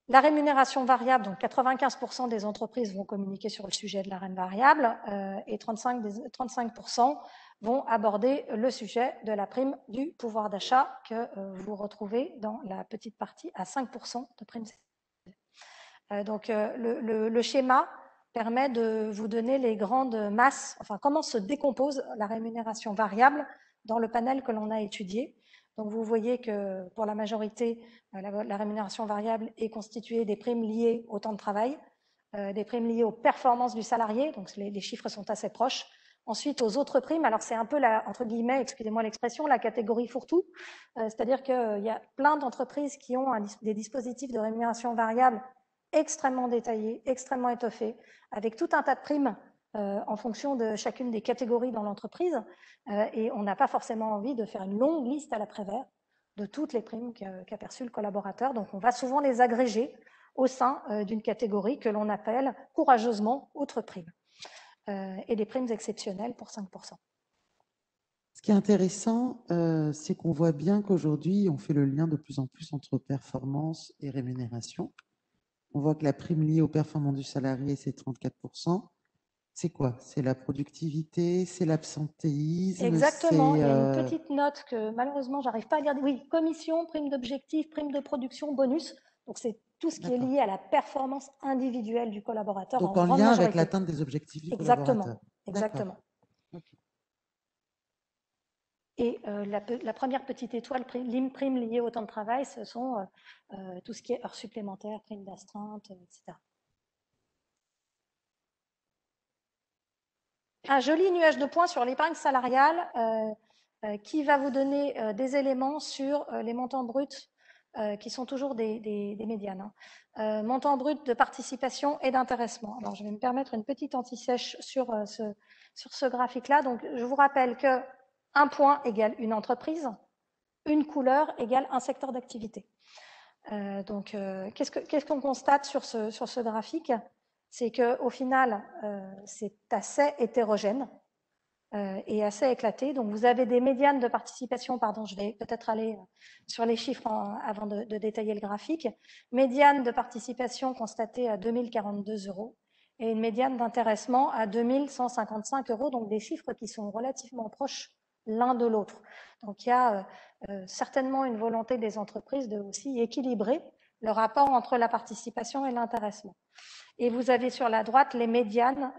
La rémunération variable, donc 95% des entreprises vont communiquer sur le sujet de la REM variable et 35% vont aborder le sujet de la prime du pouvoir d'achat que vous retrouvez dans la petite partie à 5% de prime. Donc le schéma permet de vous donner les grandes masses, enfin comment se décompose la rémunération variable dans le panel que l'on a étudié. Donc vous voyez que pour la majorité, la rémunération variable est constituée des primes liées au temps de travail, des primes liées aux performances du salarié, donc les chiffres sont assez proches. Ensuite, aux autres primes, alors c'est un peu, entre guillemets, excusez-moi l'expression, la catégorie fourre-tout, c'est-à-dire qu'il y a plein d'entreprises qui ont des dispositifs de rémunération variable extrêmement détaillés, extrêmement étoffés, avec tout un tas de primes en fonction de chacune des catégories dans l'entreprise, et on n'a pas forcément envie de faire une longue liste à l'après-vert de toutes les primes qu'a perçues le collaborateur, donc on va souvent les agréger au sein d'une catégorie que l'on appelle courageusement autres primes, et des primes exceptionnelles pour 5%. Ce qui est intéressant, c'est qu'on voit bien qu'aujourd'hui, on fait le lien de plus en plus entre performance et rémunération. On voit que la prime liée au performance du salarié, c'est 34%. C'est quoi? C'est la productivité, c'est l'absentéisme, Exactement. c'est... Il y a une petite note que malheureusement, j'arrive pas à lire. Oui, commission, prime d'objectif, prime de production, bonus. Donc, c'est tout ce qui est lié à la performance individuelle du collaborateur en Donc, en grande lien avec majorité. l'atteinte des objectifs du Exactement. collaborateur. Exactement. Okay. Et la première petite étoile, prime liée au temps de travail, ce sont tout ce qui est heures supplémentaires, primes d'astreinte, etc. Un joli nuage de points sur l'épargne salariale qui va vous donner des éléments sur les montants bruts qui sont toujours des médianes. Montants bruts de participation et d'intéressement. Alors, je vais me permettre une petite anti-sèche sur ce graphique-là. Donc, je vous rappelle que un point égale une entreprise, une couleur égale un secteur d'activité. Qu'est-ce qu'on constate sur ce graphique? C'est qu'au final, c'est assez hétérogène et assez éclaté. Donc, vous avez des médianes de participation, pardon, je vais peut-être aller sur les chiffres avant de détailler le graphique. Médiane de participation constatée à 2042 € et une médiane d'intéressement à 2155 €, donc des chiffres qui sont relativement proches l'un de l'autre. Donc, il y a certainement une volonté des entreprises de aussi équilibrer le rapport entre la participation et l'intéressement. Et vous avez sur la droite les médianes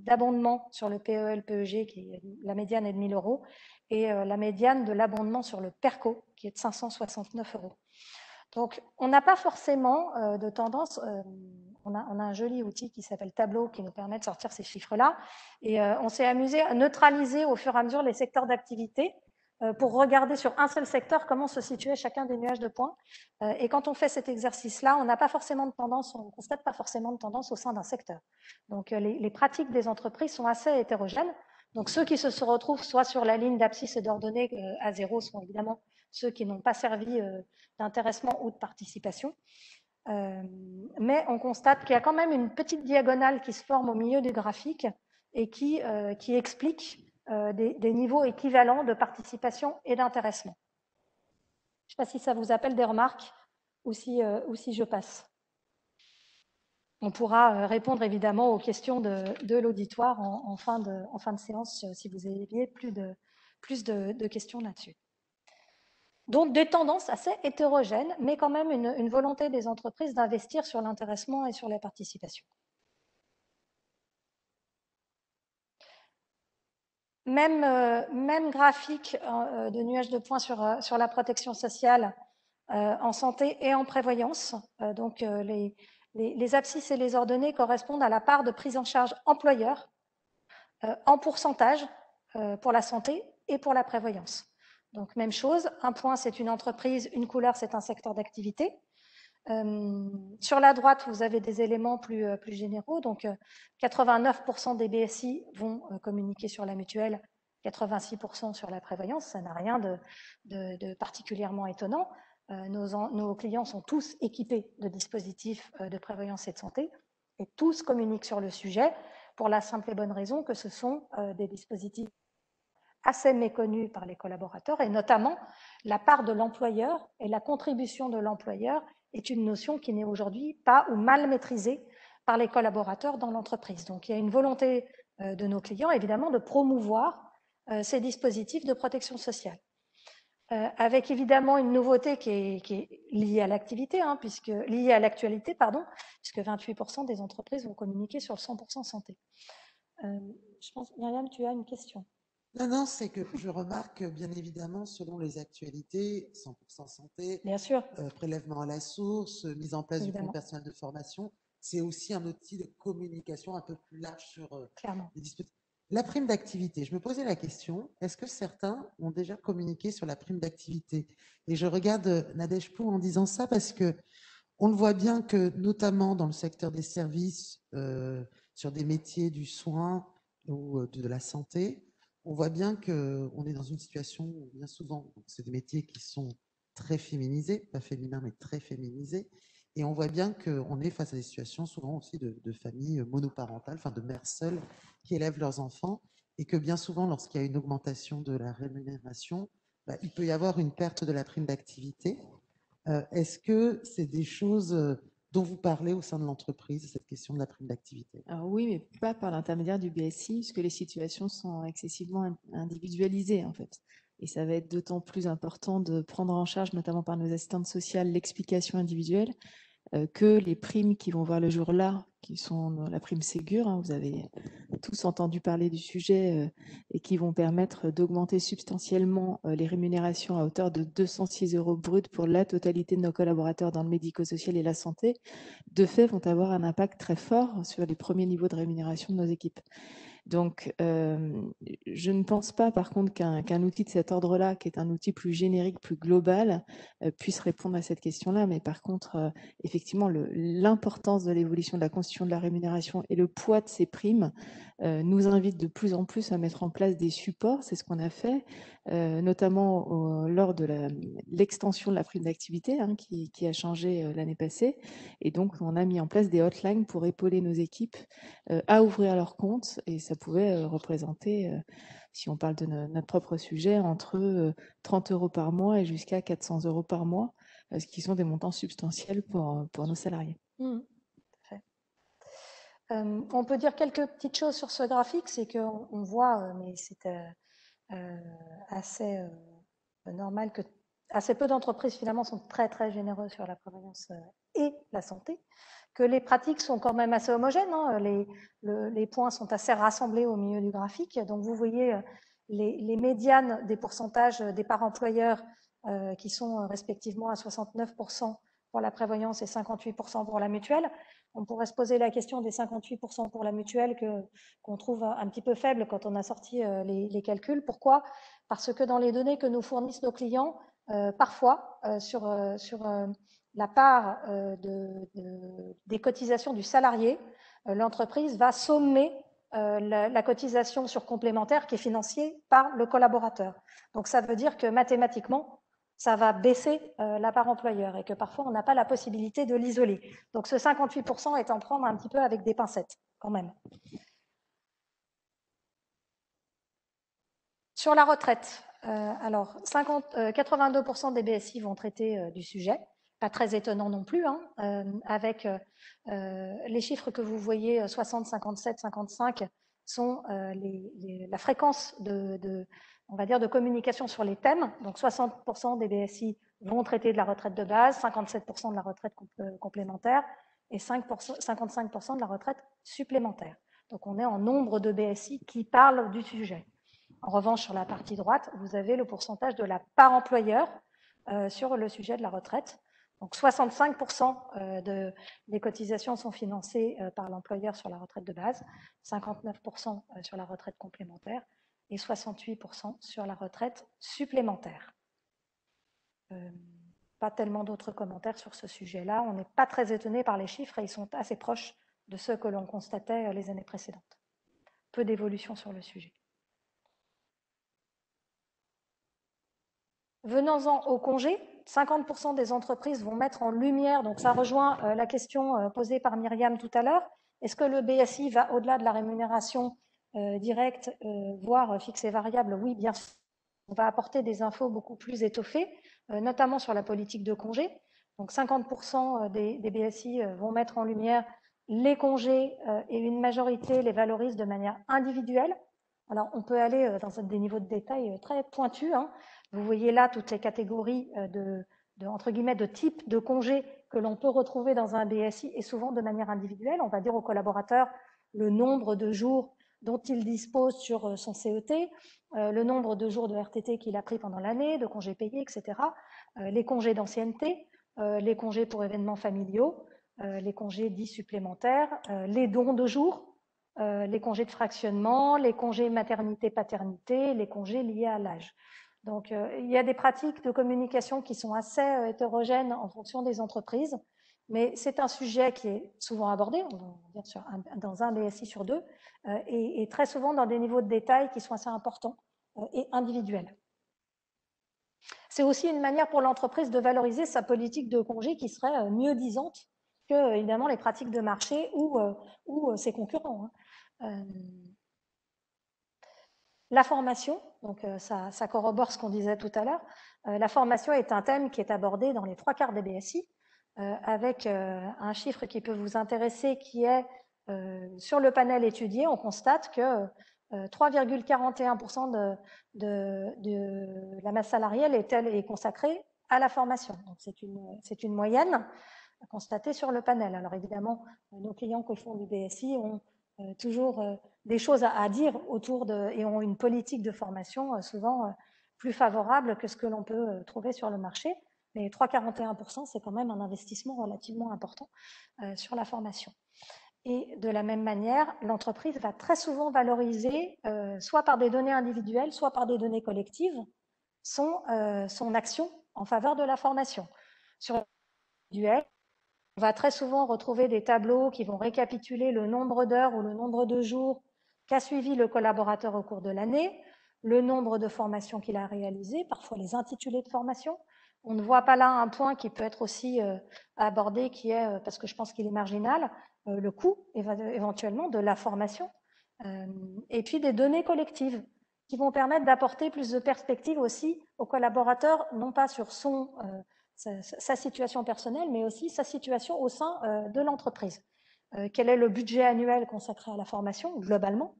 d'abondement sur le PEL, PEG, qui est, la médiane est de 1 000 €, et la médiane de l'abondement sur le PERCO, qui est de 569 €. Donc, on n'a pas forcément de tendance. On a un joli outil qui s'appelle Tableau qui nous permet de sortir ces chiffres-là. Et on s'est amusé à neutraliser au fur et à mesure les secteurs d'activité pour regarder sur un seul secteur comment se situait chacun des nuages de points. Et quand on fait cet exercice-là, on n'a pas forcément de tendance, on ne constate pas forcément de tendance au sein d'un secteur. Donc, les pratiques des entreprises sont assez hétérogènes. Donc, ceux qui se retrouvent soit sur la ligne d'abscisse et d'ordonnée à 0 sont évidemment ceux qui n'ont pas servi d'intéressement ou de participation. Mais on constate qu'il y a quand même une petite diagonale qui se forme au milieu du graphique et qui explique des niveaux équivalents de participation et d'intéressement. Je ne sais pas si ça vous appelle des remarques ou si je passe. On pourra répondre évidemment aux questions de l'auditoire en fin de séance si vous aviez plus de questions là-dessus. Donc, des tendances assez hétérogènes, mais quand même une volonté des entreprises d'investir sur l'intéressement et sur la participation. Même graphique de nuage de points sur la protection sociale en santé et en prévoyance. Donc, les abscisses et les ordonnées correspondent à la part de prise en charge employeur en pourcentage pour la santé et pour la prévoyance. Donc, même chose, un point, c'est une entreprise, une couleur, c'est un secteur d'activité. Sur la droite, vous avez des éléments plus généraux. Donc, 89% des BSI vont communiquer sur la mutuelle, 86% sur la prévoyance. Ça n'a rien de particulièrement étonnant. Nos clients sont tous équipés de dispositifs de prévoyance et de santé et tous communiquent sur le sujet pour la simple et bonne raison que ce sont des dispositifs assez méconnus par les collaborateurs et notamment la part de l'employeur et la contribution de l'employeur est une notion qui n'est aujourd'hui pas ou mal maîtrisée par les collaborateurs dans l'entreprise. Donc, il y a une volonté de nos clients, évidemment, de promouvoir ces dispositifs de protection sociale. Avec évidemment une nouveauté qui est liée à l'activité, liée à l'actualité, puisque 28% des entreprises vont communiquer sur le 100% santé. Je pense, Myriam, tu as une question. Non, c'est que je remarque bien évidemment, selon les actualités, 100% santé, bien sûr. Prélèvement à la source, mise en place évidemment. du fonds personnel de formation, c'est aussi un outil de communication un peu plus large sur les dispositifs. La prime d'activité, je me posais la question, est-ce que certains ont déjà communiqué sur la prime d'activité? Et je regarde Nadège Pou en disant ça parce que on le voit bien que, notamment dans le secteur des services, sur des métiers du soin ou de la santé, on voit bien qu'on est dans une situation où bien souvent, c'est des métiers qui sont très féminisés, pas féminins, mais très féminisés. Et on voit bien qu'on est face à des situations souvent aussi de familles monoparentales, enfin de mères seules qui élèvent leurs enfants. Et que bien souvent, lorsqu'il y a une augmentation de la rémunération, il peut y avoir une perte de la prime d'activité. Est-ce que c'est des choses dont vous parlez au sein de l'entreprise, cette question de la prime d'activité? Alors oui, mais pas par l'intermédiaire du BSI, puisque les situations sont excessivement individualisées, en fait. Et ça va être d'autant plus important de prendre en charge, notamment par nos assistantes sociales, l'explication individuelle, que les primes qui vont voir le jour là, qui sont la prime Ségur, hein, vous avez tous entendu parler du sujet, et qui vont permettre d'augmenter substantiellement les rémunérations à hauteur de 206 € bruts pour la totalité de nos collaborateurs dans le médico-social et la santé, de fait, vont avoir un impact très fort sur les premiers niveaux de rémunération de nos équipes. Donc, je ne pense pas, par contre, qu'un outil de cet ordre-là, qui est un outil plus générique, plus global, puisse répondre à cette question-là. Mais par contre, effectivement, l'importance de l'évolution de la constitution de la rémunération et le poids de ces primes nous invite de plus en plus à mettre en place des supports. C'est ce qu'on a fait, notamment lors de l'extension de la prime d'activité, hein, qui a changé l'année passée. Et donc, on a mis en place des hotlines pour épauler nos équipes à ouvrir leur compte, et ça pouvait représenter, si on parle de notre propre sujet, entre 30 € par mois et jusqu'à 400 € par mois, ce qui sont des montants substantiels pour nos salariés. On peut dire quelques petites choses sur ce graphique, c'est qu'on voit, mais c'est assez normal que assez peu d'entreprises finalement sont très très généreuses sur la prévoyance et la santé, que les pratiques sont quand même assez homogènes, hein, les points sont assez rassemblés au milieu du graphique, donc vous voyez les médianes des pourcentages des parts employeurs qui sont respectivement à 69% pour la prévoyance et 58% pour la mutuelle. On pourrait se poser la question des 58% pour la mutuelle qu'on trouve un petit peu faible quand on a sorti les calculs. Pourquoi? Parce que dans les données que nous fournissent nos clients, parfois sur la part des cotisations du salarié, l'entreprise va sommer la cotisation sur complémentaire qui est financée par le collaborateur. Donc ça veut dire que mathématiquement, ça va baisser la part employeur et que parfois on n'a pas la possibilité de l'isoler. Donc ce 58% est en prendre un petit peu avec des pincettes quand même. Sur la retraite, alors 82% des BSI vont traiter du sujet, pas très étonnant non plus, hein, avec les chiffres que vous voyez, 60, 57, 55, sont la fréquence on va dire, de communication sur les thèmes. Donc 60% des BSI vont traiter de la retraite de base, 57% de la retraite complémentaire et 55% de la retraite supplémentaire. Donc on est en nombre de BSI qui parlent du sujet. En revanche, sur la partie droite, vous avez le pourcentage de la part employeur sur le sujet de la retraite. Donc 65% des cotisations sont financées par l'employeur sur la retraite de base, 59% sur la retraite complémentaire et 68% sur la retraite supplémentaire. Pas tellement d'autres commentaires sur ce sujet-là. On n'est pas très étonné par les chiffres et ils sont assez proches de ceux que l'on constatait les années précédentes. Peu d'évolution sur le sujet. Venons-en au congé. 50% des entreprises vont mettre en lumière, donc ça rejoint la question posée par Myriam tout à l'heure, est-ce que le BSI va au-delà de la rémunération directe, voire fixe et variable? Oui, bien sûr. On va apporter des infos beaucoup plus étoffées, notamment sur la politique de congé. Donc 50% des BSI vont mettre en lumière les congés et une majorité les valorise de manière individuelle. Alors on peut aller dans des niveaux de détail très pointus, hein. Vous voyez là toutes les catégories entre guillemets, de types de congés que l'on peut retrouver dans un BSI et souvent de manière individuelle. On va dire aux collaborateurs le nombre de jours dont il dispose sur son CET, le nombre de jours de RTT qu'il a pris pendant l'année, de congés payés, etc. Les congés d'ancienneté, les congés pour événements familiaux, les congés dits supplémentaires, les dons de jours, les congés de fractionnement, les congés maternité-paternité, les congés liés à l'âge. Donc, il y a des pratiques de communication qui sont assez hétérogènes en fonction des entreprises, mais c'est un sujet qui est souvent abordé, on va dire dans un BSI sur deux, et très souvent dans des niveaux de détail qui sont assez importants et individuels. C'est aussi une manière pour l'entreprise de valoriser sa politique de congé qui serait mieux disante que, évidemment, les pratiques de marché ou ses concurrents. La formation, donc ça corrobore ce qu'on disait tout à l'heure. La formation est un thème qui est abordé dans les 3/4 des BSI. avec un chiffre qui peut vous intéresser, qui est sur le panel étudié, on constate que 3,41% de la masse salariale est consacrée à la formation. Donc c'est une moyenne constatée sur le panel. Alors évidemment, nos clients qui font du BSI ont toujours des choses à dire autour et ont une politique de formation souvent plus favorable que ce que l'on peut trouver sur le marché. Mais 3,41%, c'est quand même un investissement relativement important sur la formation. Et de la même manière, l'entreprise va très souvent valoriser, soit par des données individuelles, soit par des données collectives, son action en faveur de la formation. Sur l'individuel, on va très souvent retrouver des tableaux qui vont récapituler le nombre d'heures ou le nombre de jours qu'a suivi le collaborateur au cours de l'année, le nombre de formations qu'il a réalisées, parfois les intitulés de formation. On ne voit pas là un point qui peut être aussi abordé, qui est, parce que je pense qu'il est marginal, le coût éventuellement de la formation, et puis des données collectives qui vont permettre d'apporter plus de perspectives aussi aux collaborateurs, non pas sur sa situation personnelle, mais aussi sa situation au sein de l'entreprise. Quel est le budget annuel consacré à la formation, globalement?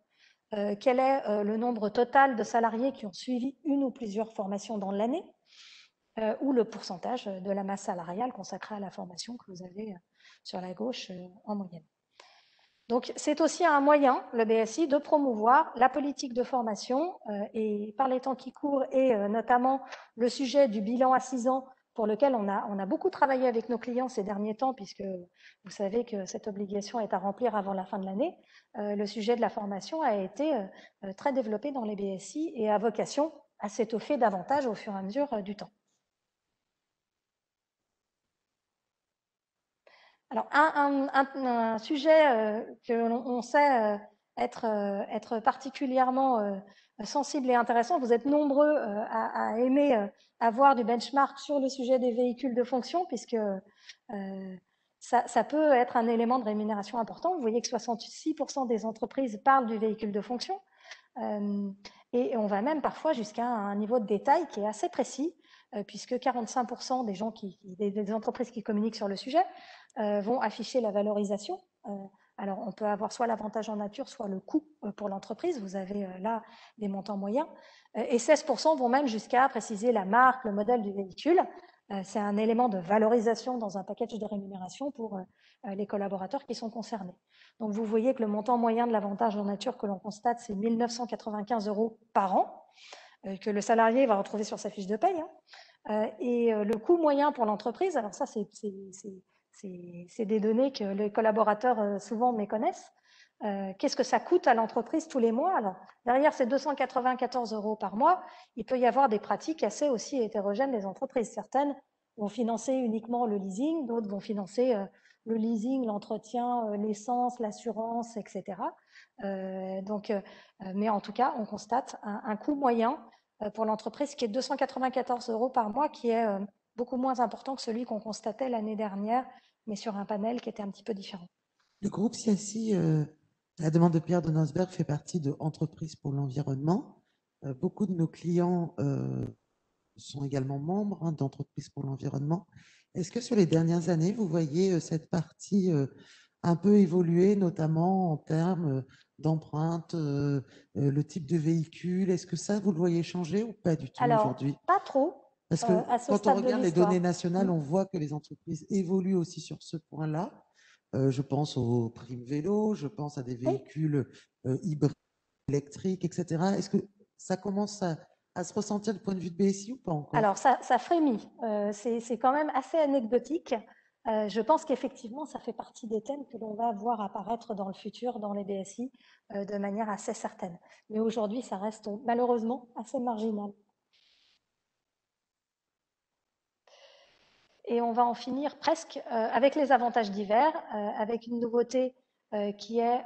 Quel est le nombre total de salariés qui ont suivi une ou plusieurs formations dans l'année? Ou le pourcentage de la masse salariale consacrée à la formation que vous avez sur la gauche en moyenne. Donc, c'est aussi un moyen, le BSI, de promouvoir la politique de formation et par les temps qui courent et notamment le sujet du bilan à 6 ans pour lequel on a beaucoup travaillé avec nos clients ces derniers temps puisque vous savez que cette obligation est à remplir avant la fin de l'année. Le sujet de la formation a été très développé dans les BSI et a vocation à s'étoffer davantage au fur et à mesure du temps. Alors, un sujet que l'on sait être particulièrement sensible et intéressant, vous êtes nombreux à aimer avoir du benchmark sur le sujet des véhicules de fonction, puisque ça peut être un élément de rémunération important. Vous voyez que 66% des entreprises parlent du véhicule de fonction, et on va même parfois jusqu'à un niveau de détail qui est assez précis, puisque 45% des entreprises qui communiquent sur le sujet vont afficher la valorisation. Alors, on peut avoir soit l'avantage en nature, soit le coût pour l'entreprise. Vous avez là des montants moyens. Et 16% vont même jusqu'à préciser la marque, le modèle du véhicule. C'est un élément de valorisation dans un package de rémunération pour les collaborateurs qui sont concernés. Donc, vous voyez que le montant moyen de l'avantage en nature que l'on constate, c'est 1 995 € par an, que le salarié va retrouver sur sa fiche de paye. Et le coût moyen pour l'entreprise, alors ça, c'est des données que les collaborateurs souvent méconnaissent. Qu'est-ce que ça coûte à l'entreprise tous les mois? Alors, derrière ces 294 € par mois, il peut y avoir des pratiques assez aussi hétérogènes des entreprises. Certaines vont financer uniquement le leasing, d'autres vont financer le leasing, l'entretien, l'essence, l'assurance, etc. Mais en tout cas, on constate un coût moyen pour l'entreprise qui est de 294 € par mois, qui est beaucoup moins important que celui qu'on constatait l'année dernière, mais sur un panel qui était un petit peu différent. Le groupe CIACI, à la demande de Pierre de Nosberg, fait partie de Entreprises pour l'environnement. Beaucoup de nos clients sont également membres d'Entreprises pour l'environnement. Est-ce que sur les dernières années, vous voyez cette partie un peu évoluer, notamment en termes d'empreinte, le type de véhicule? Est-ce que ça, vous le voyez changer ou pas du tout aujourd'hui? Pas trop. Parce que quand on regarde les données nationales, on voit que les entreprises évoluent aussi sur ce point-là. Je pense aux primes vélo, je pense à des véhicules hybrides, électriques, etc. Est-ce que ça commence à se ressentir du point de vue de BSI ou pas encore? Alors, ça frémit. C'est quand même assez anecdotique. Je pense qu'effectivement, ça fait partie des thèmes que l'on va voir apparaître dans le futur dans les BSI de manière assez certaine. Mais aujourd'hui, ça reste malheureusement assez marginal. Et on va en finir presque avec les avantages divers, avec une nouveauté qui est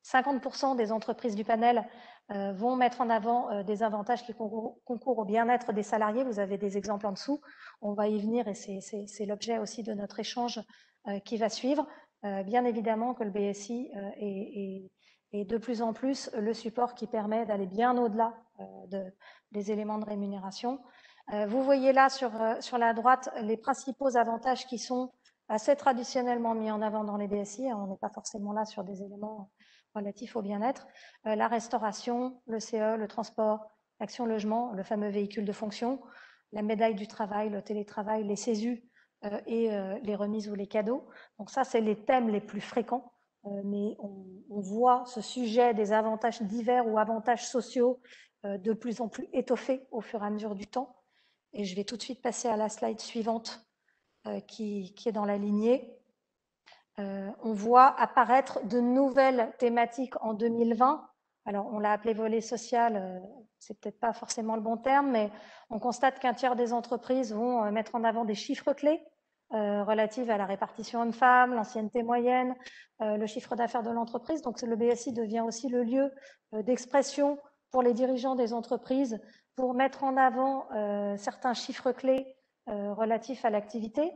50% des entreprises du panel vont mettre en avant des avantages qui concourent au bien-être des salariés. Vous avez des exemples en dessous. On va y venir et c'est l'objet aussi de notre échange qui va suivre. Bien évidemment que le BSI est de plus en plus le support qui permet d'aller bien au-delà des éléments de rémunération. Vous voyez là sur la droite les principaux avantages qui sont assez traditionnellement mis en avant dans les BSI. On n'est pas forcément là sur des éléments relatifs au bien-être. La restauration, le CE, le transport, l'action logement, le fameux véhicule de fonction, la médaille du travail, le télétravail, les CESU et les remises ou les cadeaux. Donc ça, c'est les thèmes les plus fréquents. Mais on voit ce sujet des avantages divers ou avantages sociaux de plus en plus étoffé au fur et à mesure du temps. Et je vais tout de suite passer à la slide suivante qui est dans la lignée. On voit apparaître de nouvelles thématiques en 2020. Alors, on l'a appelé volet social, c'est peut-être pas forcément le bon terme, mais on constate qu'un tiers des entreprises vont mettre en avant des chiffres clés relatifs à la répartition homme-femme, l'ancienneté moyenne, le chiffre d'affaires de l'entreprise. Donc, le BSI devient aussi le lieu d'expression pour les dirigeants des entreprises pour mettre en avant certains chiffres clés relatifs à l'activité,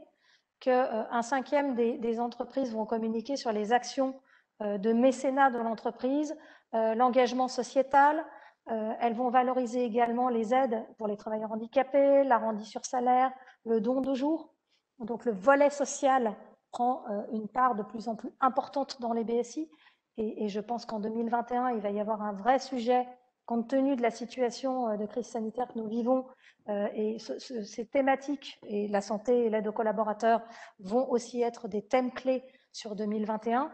qu'un cinquième des entreprises vont communiquer sur les actions de mécénat de l'entreprise, l'engagement sociétal. Elles vont valoriser également les aides pour les travailleurs handicapés, l'arrondi sur salaire, le don de jour. Donc le volet social prend une part de plus en plus importante dans les BSI. Et je pense qu'en 2021, il va y avoir un vrai sujet, compte tenu de la situation de crise sanitaire que nous vivons, et ces thématiques, et la santé et l'aide aux collaborateurs, vont aussi être des thèmes clés sur 2021.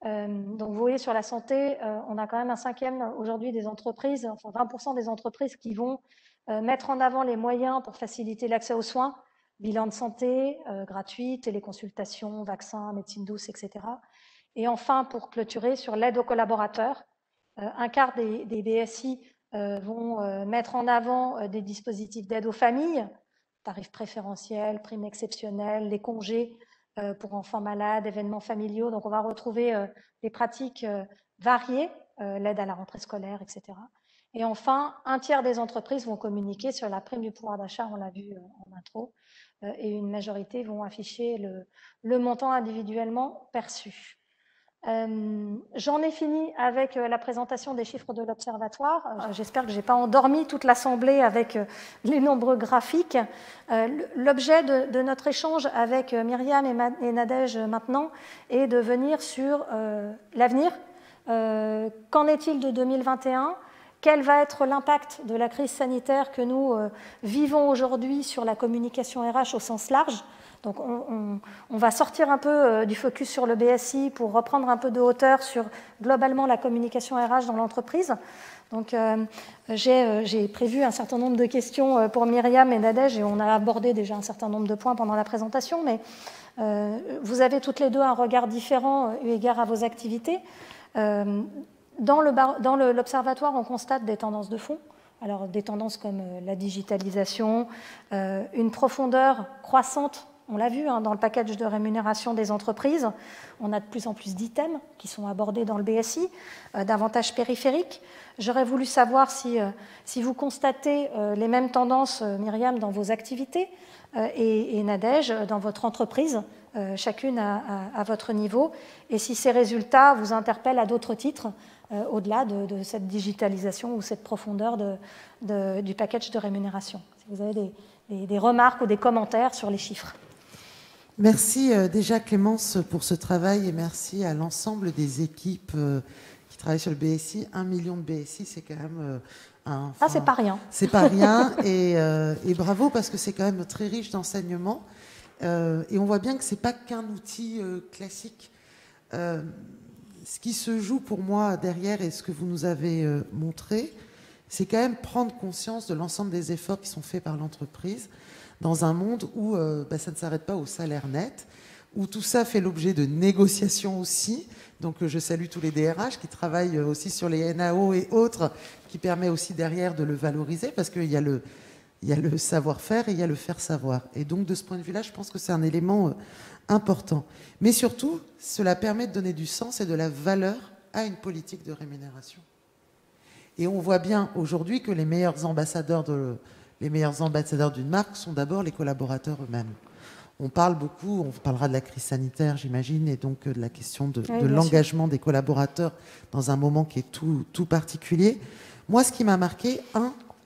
Donc vous voyez, sur la santé, on a quand même un cinquième aujourd'hui des entreprises, enfin 20% des entreprises qui vont mettre en avant les moyens pour faciliter l'accès aux soins, bilan de santé gratuit, téléconsultation, vaccins, médecine douce, etc. Et enfin, pour clôturer, sur l'aide aux collaborateurs, un quart des BSI vont mettre en avant des dispositifs d'aide aux familles, tarifs préférentiels, primes exceptionnelles, les congés pour enfants malades, événements familiaux. Donc, on va retrouver des pratiques variées, l'aide à la rentrée scolaire, etc. Et enfin, un tiers des entreprises vont communiquer sur la prime du pouvoir d'achat, on l'a vu en intro, et une majorité vont afficher le montant individuellement perçu. J'en ai fini avec la présentation des chiffres de l'Observatoire. J'espère que je n'ai pas endormi toute l'Assemblée avec les nombreux graphiques. L'objet de notre échange avec Myriam et Nadège maintenant est de venir sur l'avenir. Qu'en est-il de 2021 ? Quel va être l'impact de la crise sanitaire que nous vivons aujourd'hui sur la communication RH au sens large ? Donc on va sortir un peu du focus sur le BSI pour reprendre un peu de hauteur sur globalement la communication RH dans l'entreprise. Donc j'ai prévu un certain nombre de questions pour Myriam et Nadège et on a abordé déjà un certain nombre de points pendant la présentation, mais vous avez toutes les deux un regard différent eu égard à vos activités. Dans l'Observatoire, on constate des tendances de fond. Alors des tendances comme la digitalisation, une profondeur croissante. On l'a vu dans le package de rémunération des entreprises, on a de plus en plus d'items qui sont abordés dans le BSI, davantage périphériques. J'aurais voulu savoir si vous constatez les mêmes tendances, Myriam, dans vos activités et Nadège, dans votre entreprise, chacune à votre niveau, et si ces résultats vous interpellent à d'autres titres, au-delà de cette digitalisation ou cette profondeur du package de rémunération. Si vous avez des remarques ou des commentaires sur les chiffres. Merci déjà Clémence pour ce travail et merci à l'ensemble des équipes qui travaillent sur le BSI. 1 million de BSI, c'est quand même c'est pas rien. C'est pas rien et bravo parce que c'est quand même très riche d'enseignements et on voit bien que c'est pas qu'un outil classique. Ce qui se joue pour moi derrière et ce que vous nous avez montré, c'est quand même prendre conscience de l'ensemble des efforts qui sont faits par l'entreprise dans un monde où ça ne s'arrête pas au salaire net, où tout ça fait l'objet de négociations aussi. Donc je salue tous les DRH qui travaillent aussi sur les NAO et autres, qui permet aussi derrière de le valoriser parce qu'il y a le savoir-faire et il y a le faire savoir. Et donc de ce point de vue-là, je pense que c'est un élément important. Mais surtout, cela permet de donner du sens et de la valeur à une politique de rémunération. Et on voit bien aujourd'hui que les meilleurs ambassadeurs d'une marque sont d'abord les collaborateurs eux-mêmes. On parle beaucoup, on parlera de la crise sanitaire, j'imagine, et donc de la question de l'engagement des collaborateurs dans un moment qui est tout particulier. Moi, ce qui m'a marqué,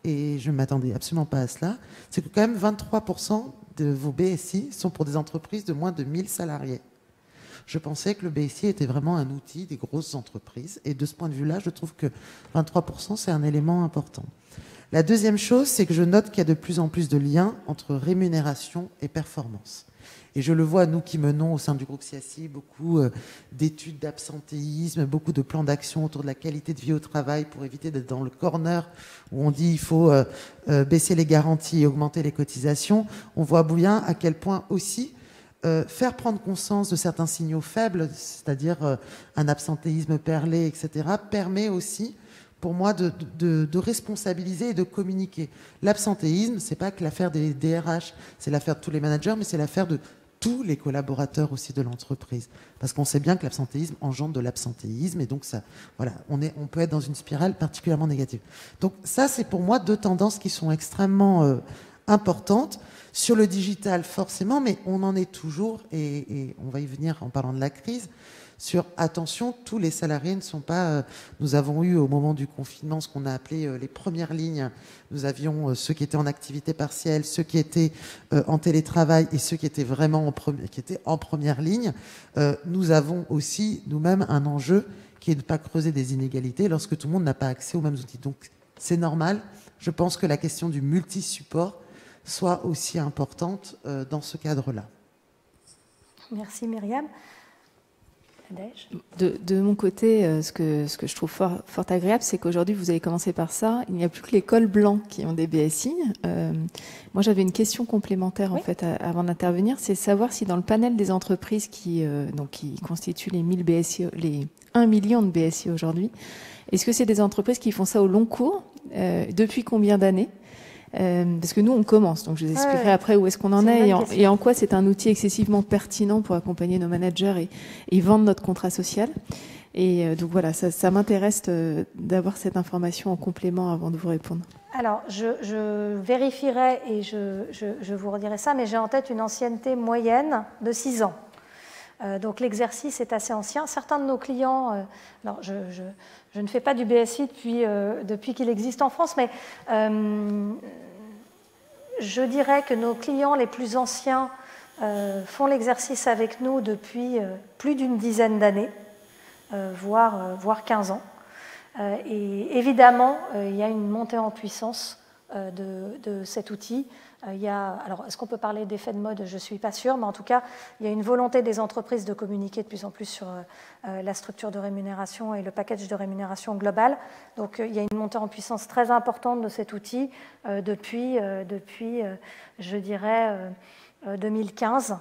et je ne m'attendais absolument pas à cela, c'est que quand même 23% de vos BSI sont pour des entreprises de moins de 1000 salariés. Je pensais que le BSI était vraiment un outil des grosses entreprises. Et de ce point de vue-là, je trouve que 23%, c'est un élément important. La deuxième chose, c'est que je note qu'il y a de plus en plus de liens entre rémunération et performance. Et je le vois, nous qui menons au sein du groupe CSI beaucoup d'études d'absentéisme, beaucoup de plans d'action autour de la qualité de vie au travail pour éviter d'être dans le corner où on dit il faut baisser les garanties et augmenter les cotisations. On voit bien à quel point aussi faire prendre conscience de certains signaux faibles, c'est-à-dire un absentéisme perlé, etc., permet aussi pour moi de responsabiliser et de communiquer. L'absentéisme, c'est pas que l'affaire des DRH, c'est l'affaire de tous les managers, mais c'est l'affaire de tous les collaborateurs aussi de l'entreprise. Parce qu'on sait bien que l'absentéisme engendre de l'absentéisme, et donc ça, voilà, on peut être dans une spirale particulièrement négative. Donc ça, c'est pour moi deux tendances qui sont extrêmement importantes. Sur le digital, forcément, mais on en est toujours, et on va y venir en parlant de la crise, sur attention, tous les salariés ne sont pas... nous avons eu au moment du confinement ce qu'on a appelé les premières lignes. Nous avions ceux qui étaient en activité partielle, ceux qui étaient en télétravail et ceux qui étaient vraiment en première ligne. Nous avons aussi nous-mêmes un enjeu qui est de ne pas creuser des inégalités lorsque tout le monde n'a pas accès aux mêmes outils. Donc c'est normal. Je pense que la question du multi-support soit aussi importante dans ce cadre-là. Merci Myriam. De mon côté, ce que je trouve fort agréable, c'est qu'aujourd'hui, vous avez commencé par ça. Il n'y a plus que les cols blancs qui ont des BSI. Moi, j'avais une question complémentaire, en fait, avant d'intervenir. C'est savoir si dans le panel des entreprises qui constituent les 1000 BSI, les 1 million de BSI aujourd'hui, est-ce que c'est des entreprises qui font ça au long cours? Depuis combien d'années? Parce que nous, on commence, donc je vous expliquerai après où est-ce qu'on en est et en quoi c'est un outil excessivement pertinent pour accompagner nos managers et vendre notre contrat social. Et donc voilà, ça m'intéresse d'avoir cette information en complément avant de vous répondre. Alors, je vérifierai et je vous redirai ça, mais j'ai en tête une ancienneté moyenne de 6 ans. Donc l'exercice est assez ancien. Certains de nos clients, alors je ne fais pas du BSI depuis qu'il existe en France, mais je dirais que nos clients les plus anciens font l'exercice avec nous depuis plus d'une dizaine d'années, voire 15 ans. Et évidemment, il y a une montée en puissance de cet outil. Alors, est-ce qu'on peut parler d'effet de mode? Je ne suis pas sûre, mais en tout cas, il y a une volonté des entreprises de communiquer de plus en plus sur la structure de rémunération et le package de rémunération global. Donc, il y a une montée en puissance très importante de cet outil depuis je dirais, 2015,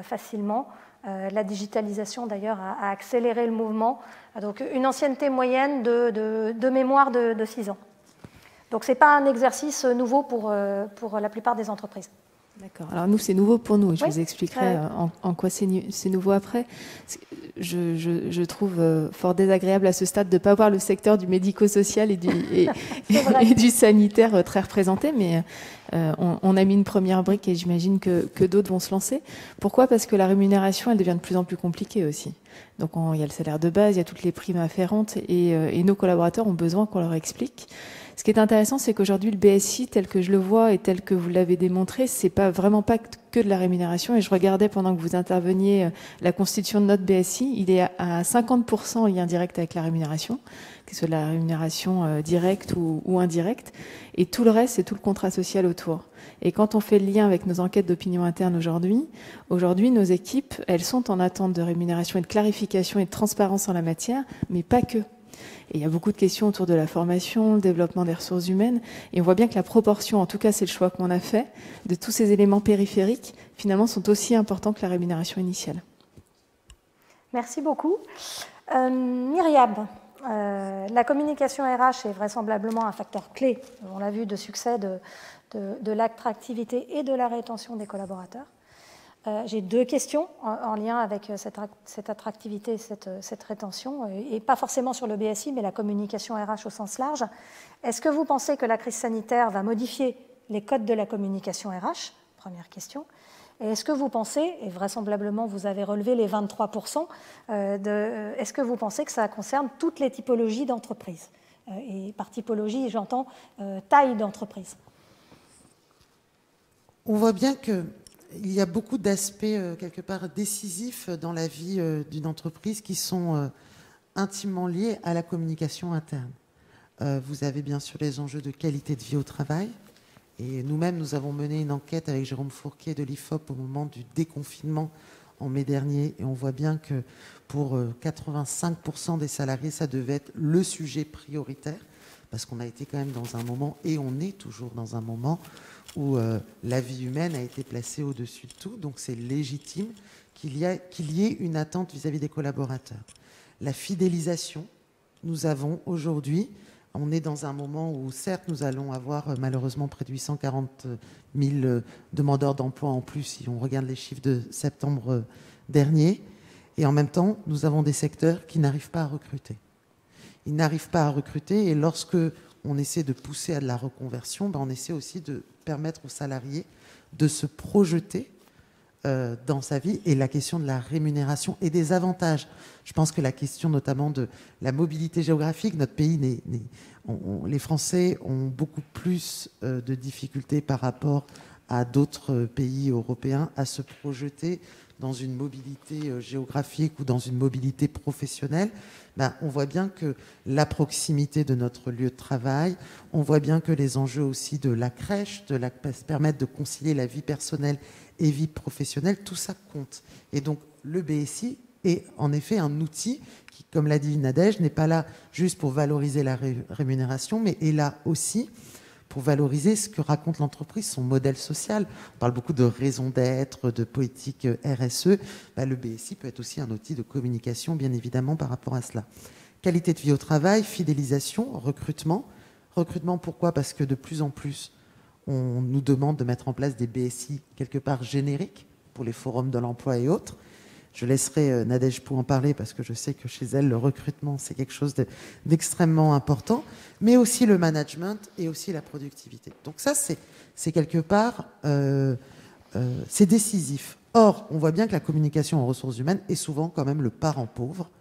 facilement. La digitalisation, d'ailleurs, a accéléré le mouvement. Donc, une ancienneté moyenne de mémoire de 6 ans. Donc, ce n'est pas un exercice nouveau pour la plupart des entreprises. D'accord. Alors, nous, c'est nouveau pour nous. Je vous expliquerai en quoi c'est nouveau après. Je trouve fort désagréable à ce stade de ne pas voir le secteur du médico-social et du sanitaire très représenté, mais on a mis une première brique et j'imagine que d'autres vont se lancer. Pourquoi? Parce que la rémunération, elle devient de plus en plus compliquée aussi. Donc, il y a le salaire de base, il y a toutes les primes afférentes et nos collaborateurs ont besoin qu'on leur explique. Ce qui est intéressant, c'est qu'aujourd'hui, le BSI, tel que je le vois et tel que vous l'avez démontré, c'est vraiment pas que de la rémunération. Et je regardais pendant que vous interveniez la constitution de notre BSI, il est à 50% en lien direct avec la rémunération, que ce soit de la rémunération directe ou indirecte. Et tout le reste, c'est tout le contrat social autour. Et quand on fait le lien avec nos enquêtes d'opinion interne aujourd'hui, nos équipes, elles sont en attente de rémunération et de clarification et de transparence en la matière, mais pas que. Et il y a beaucoup de questions autour de la formation, le développement des ressources humaines. Et on voit bien que la proportion, en tout cas c'est le choix qu'on a fait, de tous ces éléments périphériques, finalement, sont aussi importants que la rémunération initiale. Merci beaucoup. Myriam, la communication RH est vraisemblablement un facteur clé, on l'a vu, de succès de l'attractivité et de la rétention des collaborateurs. J'ai 2 questions en lien avec cette attractivité et cette rétention, et pas forcément sur le BSI, mais la communication RH au sens large. Est-ce que vous pensez que la crise sanitaire va modifier les codes de la communication RH? Première question. Et est-ce que vous pensez, et vraisemblablement vous avez relevé les 23%, est-ce que vous pensez que ça concerne toutes les typologies d'entreprises? Et par typologie, j'entends taille d'entreprise. On voit bien qu'il y a beaucoup d'aspects quelque part décisifs dans la vie d'une entreprise qui sont intimement liés à la communication interne. Vous avez bien sûr les enjeux de qualité de vie au travail. Et nous-mêmes, nous avons mené une enquête avec Jérôme Fourquet de l'IFOP au moment du déconfinement en mai dernier. Et on voit bien que pour 85% des salariés, ça devait être le sujet prioritaire. Parce qu'on a été quand même dans un moment, et on est toujours dans un moment, où la vie humaine a été placée au-dessus de tout. Donc c'est légitime qu'il y ait une attente vis-à-vis des collaborateurs. La fidélisation, nous avons aujourd'hui... On est dans un moment où, certes, nous allons avoir malheureusement près de 840 000 demandeurs d'emploi en plus si on regarde les chiffres de septembre dernier. Et en même temps, nous avons des secteurs qui n'arrivent pas à recruter. Ils n'arrivent pas à recruter et lorsque on essaie de pousser à de la reconversion, on essaie aussi de permettre aux salariés de se projeter dans sa vie et la question de la rémunération et des avantages. Je pense que la question notamment de la mobilité géographique, notre pays, les Français ont beaucoup plus de difficultés par rapport à d'autres pays européens à se projeter dans une mobilité géographique ou dans une mobilité professionnelle. On voit bien que la proximité de notre lieu de travail, on voit bien que les enjeux aussi de la crèche, permettre de concilier la vie personnelle et vie professionnelle, tout ça compte. Et donc le BSI est en effet un outil qui, comme l'a dit Nadège, n'est pas là juste pour valoriser la rémunération, mais est là aussi pour valoriser ce que raconte l'entreprise, son modèle social. On parle beaucoup de raison d'être, de politique RSE. Le BSI peut être aussi un outil de communication, bien évidemment, par rapport à cela. Qualité de vie au travail, fidélisation, recrutement. Recrutement, pourquoi ? Parce que de plus en plus, on nous demande de mettre en place des BSI quelque part génériques pour les forums de l'emploi et autres. Je laisserai Nadège pour en parler parce que je sais que chez elle, le recrutement, c'est quelque chose d'extrêmement important, mais aussi le management et aussi la productivité. Donc ça, c'est quelque part, c'est décisif. Or, on voit bien que la communication en ressources humaines est souvent quand même le parent pauvre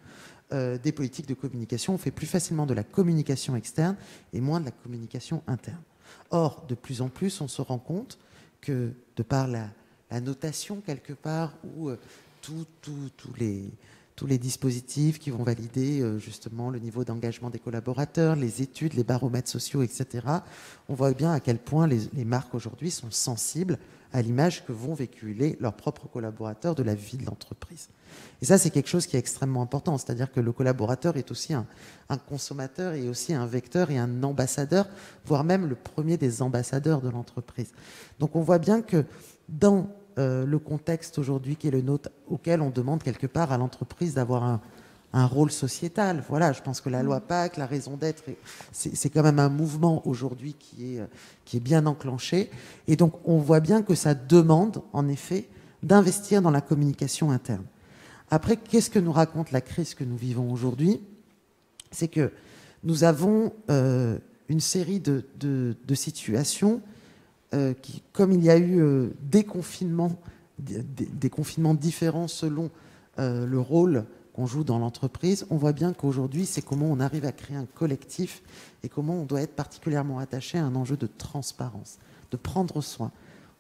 des politiques de communication. On fait plus facilement de la communication externe et moins de la communication interne. Or, de plus en plus, on se rend compte que, de par la notation quelque part, ou tous les dispositifs qui vont valider justement le niveau d'engagement des collaborateurs, les études, les baromètres sociaux, etc., on voit bien à quel point les marques aujourd'hui sont sensibles à l'image que vont véhiculer leurs propres collaborateurs de la vie de l'entreprise. Et ça, c'est quelque chose qui est extrêmement important, c'est-à-dire que le collaborateur est aussi un consommateur et aussi un vecteur et un ambassadeur, voire même le premier des ambassadeurs de l'entreprise. Donc on voit bien que dans le contexte aujourd'hui qui est le nôtre, auquel on demande quelque part à l'entreprise d'avoir un rôle sociétal. Voilà, je pense que la loi Pacte, la raison d'être, c'est quand même un mouvement aujourd'hui qui est bien enclenché. Et donc, on voit bien que ça demande, en effet, d'investir dans la communication interne. Après, qu'est-ce que nous raconte la crise que nous vivons aujourd'hui ? C'est que nous avons une série de situations qui, comme il y a eu des confinements différents selon le rôle qu'on joue dans l'entreprise, on voit bien qu'aujourd'hui, c'est comment on arrive à créer un collectif et comment on doit être particulièrement attaché à un enjeu de transparence, de prendre soin.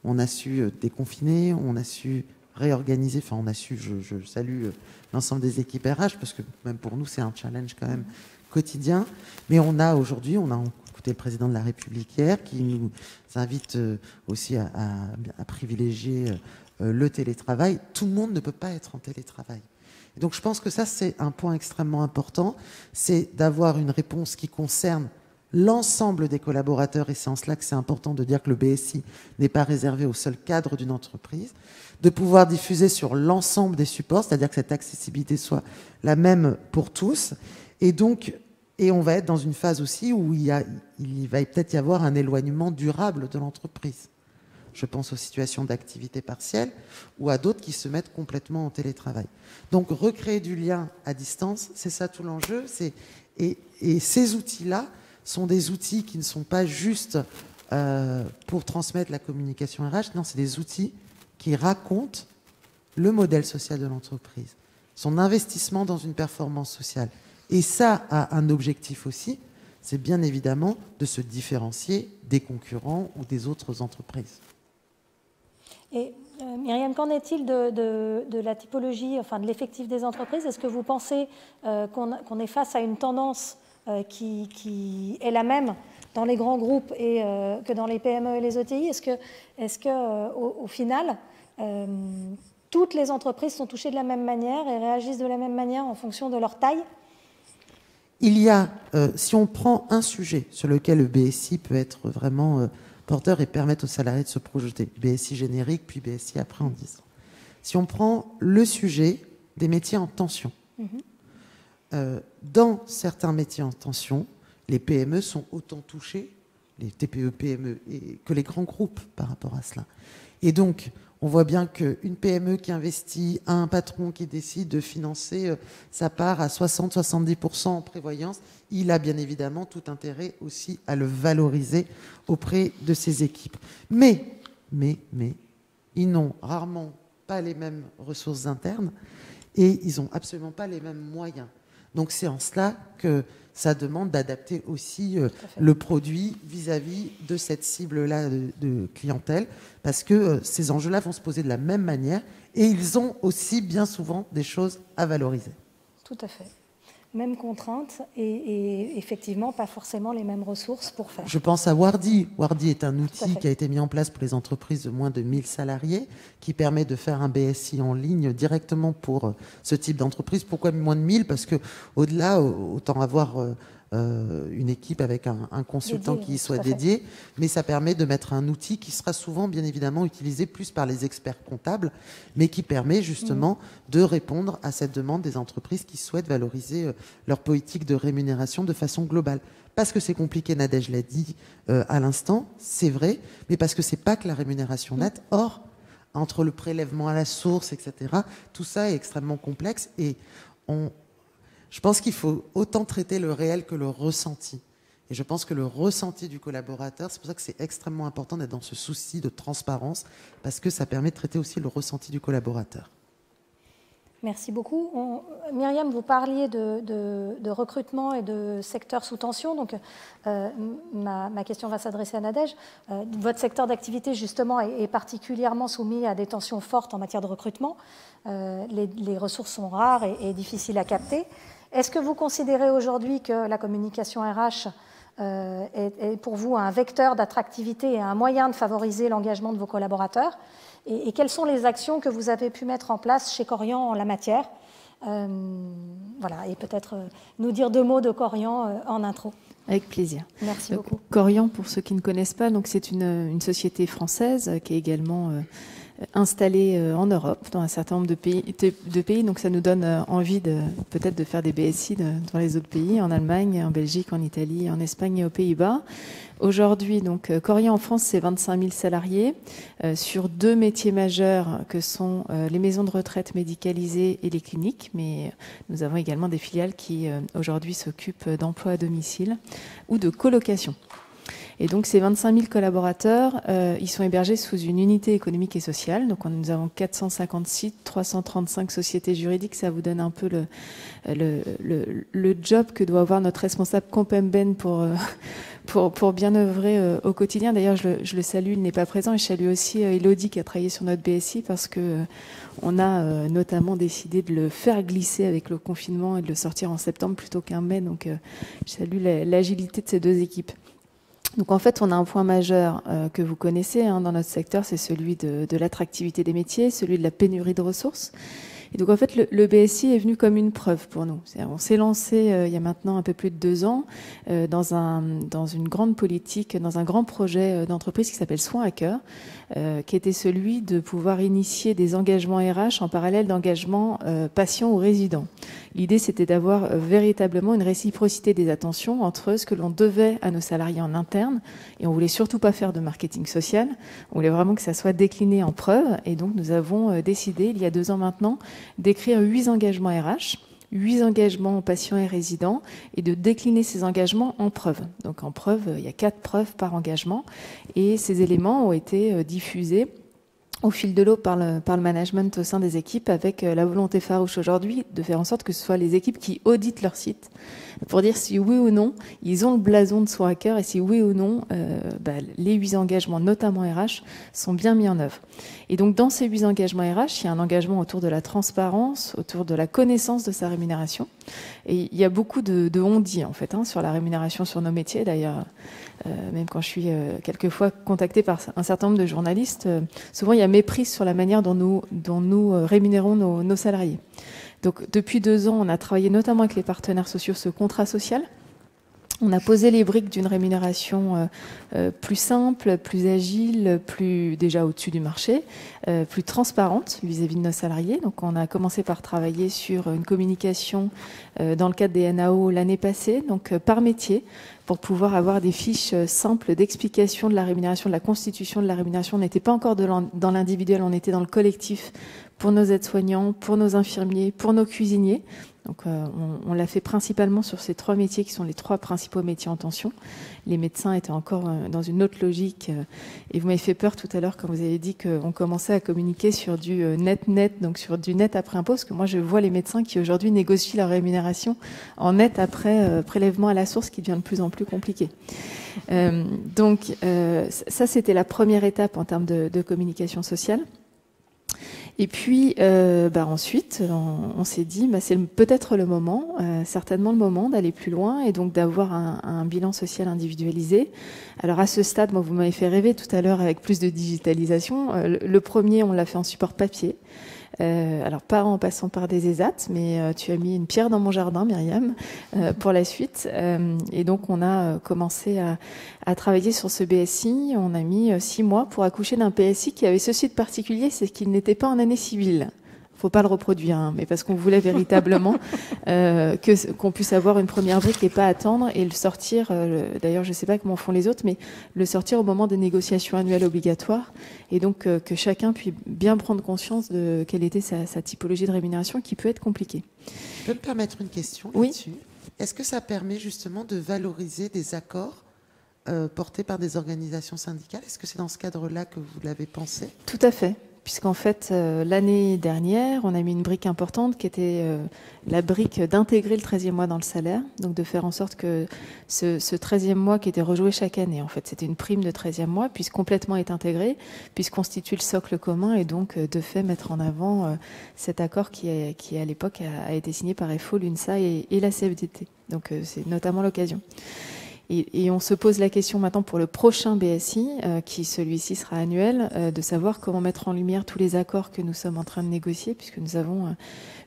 On a su déconfiner, on a su réorganiser, enfin on a su, je salue l'ensemble des équipes RH, parce que même pour nous, c'est un challenge quand même quotidien, mais on a aujourd'hui, on a écouté le président de la République hier, qui nous invite aussi à privilégier le télétravail. Tout le monde ne peut pas être en télétravail. Et donc je pense que ça, c'est un point extrêmement important, c'est d'avoir une réponse qui concerne l'ensemble des collaborateurs, et c'est en cela que c'est important de dire que le BSI n'est pas réservé au seul cadre d'une entreprise, de pouvoir diffuser sur l'ensemble des supports, c'est-à-dire que cette accessibilité soit la même pour tous, et donc, et on va être dans une phase aussi où il va peut-être y avoir un éloignement durable de l'entreprise. Je pense aux situations d'activité partielle ou à d'autres qui se mettent complètement en télétravail. Donc recréer du lien à distance, c'est ça tout l'enjeu. Et ces outils-là sont des outils qui ne sont pas juste pour transmettre la communication RH, non, c'est des outils qui racontent le modèle social de l'entreprise, son investissement dans une performance sociale. Et ça a un objectif aussi, c'est bien évidemment de se différencier des concurrents ou des autres entreprises. Et Myriam, qu'en est-il de la typologie, enfin de l'effectif des entreprises? Est-ce que vous pensez qu'on est face à une tendance qui est la même dans les grands groupes et que dans les PME et les ETI? Est-ce que au final, toutes les entreprises sont touchées de la même manière et réagissent de la même manière en fonction de leur taille? Il y a, si on prend un sujet sur lequel le BSI peut être vraiment porteur et permettre aux salariés de se projeter, BSI générique, puis BSI après en 10 ans. Si on prend le sujet des métiers en tension, dans certains métiers en tension, les PME sont autant touchées, les TPE, PME, que les grands groupes par rapport à cela. Et donc, on voit bien qu'une PME qui investit, un patron qui décide de financer sa part à 60-70% en prévoyance, il a bien évidemment tout intérêt aussi à le valoriser auprès de ses équipes. Mais, ils n'ont rarement pas les mêmes ressources internes et ils n'ont absolument pas les mêmes moyens. Donc c'est en cela que ça demande d'adapter aussi le produit vis-à-vis de cette cible-là de clientèle, parce que ces enjeux-là vont se poser de la même manière et ils ont aussi bien souvent des choses à valoriser. Tout à fait. Même contrainte et effectivement pas forcément les mêmes ressources pour faire. Je pense à Wardy. Wardy est un outil qui a été mis en place pour les entreprises de moins de 1000 salariés, qui permet de faire un BSI en ligne directement pour ce type d'entreprise. Pourquoi moins de 1000? Parce qu'au-delà, autant avoir une équipe avec un consultant qui y soit dédié, mais ça permet de mettre un outil qui sera souvent bien évidemment utilisé plus par les experts comptables, mais qui permet justement de répondre à cette demande des entreprises qui souhaitent valoriser leur politique de rémunération de façon globale. Parce que c'est compliqué, Nadège l'a dit à l'instant, c'est vrai, mais parce que c'est pas que la rémunération nette. Or, entre le prélèvement à la source, etc., tout ça est extrêmement complexe et je pense qu'il faut autant traiter le réel que le ressenti. Et je pense que le ressenti du collaborateur, c'est pour ça que c'est extrêmement important d'être dans ce souci de transparence, parce que ça permet de traiter aussi le ressenti du collaborateur. Merci beaucoup. Myriam, vous parliez de recrutement et de secteur sous tension. Donc, ma question va s'adresser à Nadège. Votre secteur d'activité, justement, est particulièrement soumis à des tensions fortes en matière de recrutement. Les ressources sont rares et difficiles à capter. Est-ce que vous considérez aujourd'hui que la communication RH est pour vous un vecteur d'attractivité et un moyen de favoriser l'engagement de vos collaborateurs? Et quelles sont les actions que vous avez pu mettre en place chez Korian en la matière? Voilà, et peut-être nous dire 2 mots de Korian en intro. Avec plaisir. Merci beaucoup. Korian, pour ceux qui ne connaissent pas, c'est une société française qui est également installée en Europe, dans un certain nombre de pays. Donc ça nous donne envie peut-être de faire des BSI dans les autres pays, en Allemagne, en Belgique, en Italie, en Espagne et aux Pays-Bas. Aujourd'hui, donc Korian en France, c'est 25 000 salariés sur 2 métiers majeurs que sont les maisons de retraite médicalisées et les cliniques. Mais nous avons également des filiales qui aujourd'hui s'occupent d'emploi à domicile ou de colocation. Et donc, ces 25 000 collaborateurs, ils sont hébergés sous une unité économique et sociale. Donc, nous avons 450 sites, 335 sociétés juridiques. Ça vous donne un peu le job que doit avoir notre responsable Compemben pour bien œuvrer au quotidien. D'ailleurs, je le salue, il n'est pas présent. Et je salue aussi Elodie qui a travaillé sur notre BSI parce que on a notamment décidé de le faire glisser avec le confinement et de le sortir en septembre plutôt qu'un mai. Donc, je salue l'agilité de ces 2 équipes. Donc en fait, on a un point majeur que vous connaissez dans notre secteur, c'est celui de l'attractivité des métiers, celui de la pénurie de ressources. Et donc en fait, le BSI est venu comme une preuve pour nous. On s'est lancé il y a maintenant un peu plus de 2 ans dans une grande politique, dans un grand projet d'entreprise qui s'appelle Soins à cœur, qui était celui de pouvoir initier des engagements RH en parallèle d'engagements patients ou résidents. L'idée, c'était d'avoir véritablement une réciprocité des attentions entre ce que l'on devait à nos salariés en interne, et on voulait surtout pas faire de marketing social, on voulait vraiment que ça soit décliné en preuve, et donc nous avons décidé, il y a 2 ans maintenant, d'écrire 8 engagements RH, 8 engagements patients et résidents, et de décliner ces engagements en preuve. Donc en preuve, il y a 4 preuves par engagement, et ces éléments ont été diffusés au fil de l'eau par le management au sein des équipes, avec la volonté farouche aujourd'hui de faire en sorte que ce soit les équipes qui auditent leur site pour dire si oui ou non ils ont le blason de son à cœur et si oui ou non les 8 engagements, notamment RH, sont bien mis en œuvre. Et donc dans ces 8 engagements RH, il y a un engagement autour de la transparence, autour de la connaissance de sa rémunération. Et il y a beaucoup de on-dit en fait sur la rémunération sur nos métiers. D'ailleurs, même quand je suis quelquefois contactée par un certain nombre de journalistes, souvent il y a méprise sur la manière dont nous rémunérons nos salariés. Donc depuis 2 ans, on a travaillé notamment avec les partenaires sociaux ce contrat social. On a posé les briques d'une rémunération plus simple, plus agile, plus déjà au-dessus du marché, plus transparente vis-à-vis de nos salariés. Donc on a commencé par travailler sur une communication dans le cadre des NAO l'année passée, donc par métier, pour pouvoir avoir des fiches simples d'explication de la rémunération, de la constitution de la rémunération. On n'était pas encore dans l'individuel, on était dans le collectif pour nos aides-soignants, pour nos infirmiers, pour nos cuisiniers. Donc on l'a fait principalement sur ces 3 métiers qui sont les 3 principaux métiers en tension. Les médecins étaient encore dans une autre logique. Et vous m'avez fait peur tout à l'heure quand vous avez dit qu'on commençait à communiquer sur du net, donc sur du net après impôt, parce que moi je vois les médecins qui aujourd'hui négocient leur rémunération en net après prélèvement à la source, qui devient de plus en plus compliqué. Donc ça c'était la première étape en termes de communication sociale. Et puis ensuite, on s'est dit, c'est peut-être le moment, certainement le moment d'aller plus loin et donc d'avoir un bilan social individualisé. Alors à ce stade, moi, vous m'avez fait rêver tout à l'heure avec plus de digitalisation. Le premier, on l'a fait en support papier. Alors pas en passant par des ESAT, mais tu as mis une pierre dans mon jardin, Myriam, pour la suite. Et donc on a commencé à travailler sur ce BSI. On a mis 6 mois pour accoucher d'un PSI qui avait ceci de particulier, c'est qu'il n'était pas en année civile. Faut pas le reproduire, mais parce qu'on voulait véritablement qu'on puisse avoir une première brique et pas attendre et le sortir. D'ailleurs, je sais pas comment font les autres, mais le sortir au moment des négociations annuelles obligatoires, et donc que chacun puisse bien prendre conscience de quelle était sa typologie de rémunération, qui peut être compliquée. Je peux me permettre une question là-dessus ? Est-ce que ça permet justement de valoriser des accords portés par des organisations syndicales ? Est-ce que c'est dans ce cadre-là que vous l'avez pensé ? Tout à fait. Puisqu'en fait, l'année dernière, on a mis une brique importante qui était la brique d'intégrer le 13e mois dans le salaire, donc de faire en sorte que ce 13e mois qui était rejoué chaque année, en fait, c'était une prime de 13e mois, puisse complètement être intégré, puisse constituer le socle commun et donc de fait mettre en avant cet accord qui à l'époque a été signé par FO, l'UNSA et la CFDT. Donc c'est notamment l'occasion. Et on se pose la question maintenant pour le prochain BSI, qui celui-ci sera annuel, de savoir comment mettre en lumière tous les accords que nous sommes en train de négocier, puisque nous avons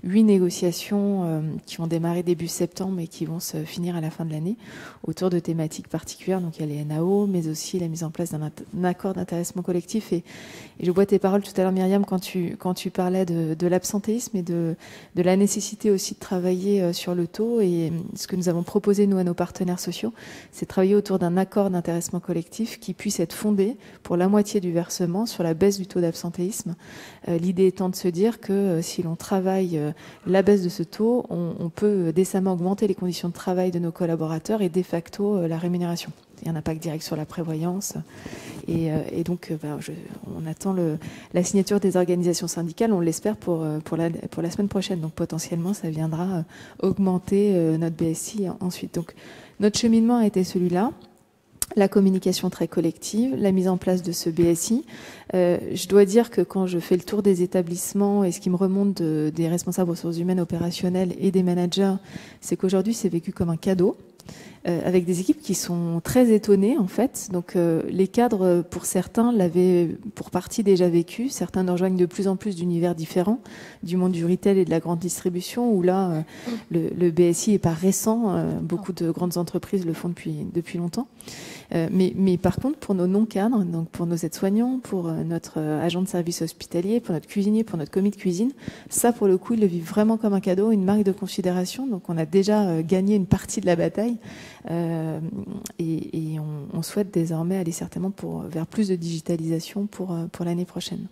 8 négociations qui ont démarré début septembre et qui vont se finir à la fin de l'année autour de thématiques particulières. Donc il y a les NAO, mais aussi la mise en place d'un accord d'intéressement collectif. Et je vois tes paroles tout à l'heure, Myriam, quand tu parlais de l'absentéisme et de la nécessité aussi de travailler sur le taux. Et ce que nous avons proposé, nous, à nos partenaires sociaux, c'est de travailler autour d'un accord d'intéressement collectif qui puisse être fondé pour la moitié du versement sur la baisse du taux d'absentéisme. L'idée étant de se dire que si l'on travaille la baisse de ce taux, on peut décemment augmenter les conditions de travail de nos collaborateurs et de facto la rémunération. Il y a un impact direct sur la prévoyance. Et donc, on attend la signature des organisations syndicales, on l'espère pour la semaine prochaine. Donc potentiellement, ça viendra augmenter notre BSI ensuite. Donc notre cheminement a été celui-là. La communication très collective, la mise en place de ce BSI. Je dois dire que quand je fais le tour des établissements et ce qui me remonte des responsables ressources humaines opérationnelles et des managers, c'est qu'aujourd'hui, c'est vécu comme un cadeau. Avec des équipes qui sont très étonnées en fait. Donc les cadres, pour certains, l'avaient pour partie déjà vécu. Certains nous rejoignent de plus en plus d'univers différents, du monde du retail et de la grande distribution, où là, le BSI est pas récent. Beaucoup de grandes entreprises le font depuis longtemps. Mais par contre, pour nos non-cadres, donc pour nos aides-soignants, pour notre agent de service hospitalier, pour notre cuisinier, pour notre commis de cuisine, ça, pour le coup, ils le vivent vraiment comme un cadeau, une marque de considération. Donc on a déjà gagné une partie de la bataille. Et on souhaite désormais aller certainement vers plus de digitalisation pour l'année prochaine.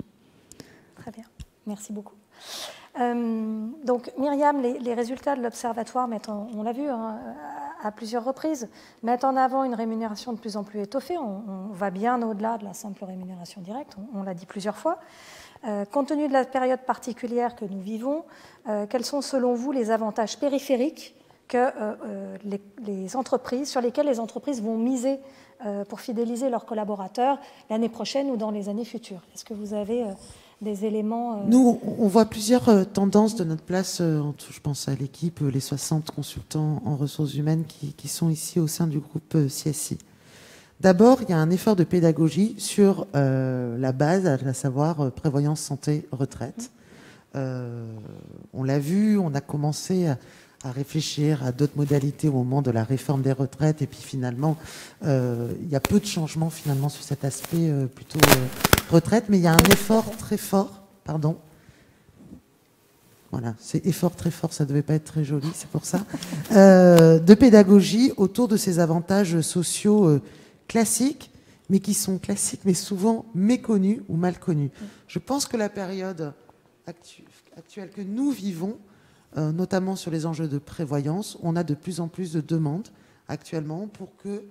Très bien, merci beaucoup. Donc Myriam, les résultats de l'Observatoire mettent, on l'a vu, à plusieurs reprises, mettent en avant une rémunération de plus en plus étoffée. On va bien au-delà de la simple rémunération directe, on l'a dit plusieurs fois. Compte tenu de la période particulière que nous vivons, quels sont selon vous les avantages périphériques que les entreprises, sur lesquels les entreprises vont miser pour fidéliser leurs collaborateurs l'année prochaine ou dans les années futures? Est-ce que vous avez des éléments Nous, on voit plusieurs tendances de notre place. Je pense à l'équipe, les 60 consultants en ressources humaines qui sont ici au sein du groupe CSI. D'abord, il y a un effort de pédagogie sur la base, à savoir prévoyance, santé, retraite. On l'a vu, on a commencé à réfléchir à d'autres modalités au moment de la réforme des retraites, et puis finalement, il y a peu de changements finalement sur cet aspect plutôt retraite, mais il y a un effort très fort, pardon. Voilà, c'est effort très fort, ça devait pas être très joli, c'est pour ça, de pédagogie autour de ces avantages sociaux classiques, mais qui sont classiques, mais souvent méconnus ou mal connus. Je pense que la période actuelle que nous vivons, notamment sur les enjeux de prévoyance, on a de plus en plus de demandes actuellement pour que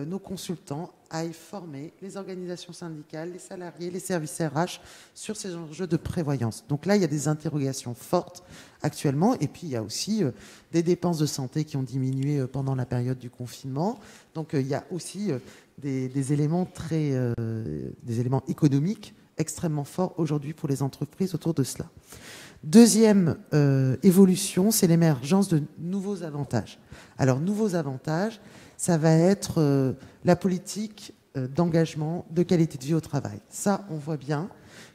nos consultants aillent former les organisations syndicales, les salariés, les services RH sur ces enjeux de prévoyance. Donc là, il y a des interrogations fortes actuellement, et puis il y a aussi des dépenses de santé qui ont diminué pendant la période du confinement. Donc il y a aussi des éléments des éléments économiques extrêmement forts aujourd'hui pour les entreprises autour de cela. Deuxième évolution, c'est l'émergence de nouveaux avantages. Alors, nouveaux avantages, ça va être la politique d'engagement, de qualité de vie au travail. Ça, on voit bien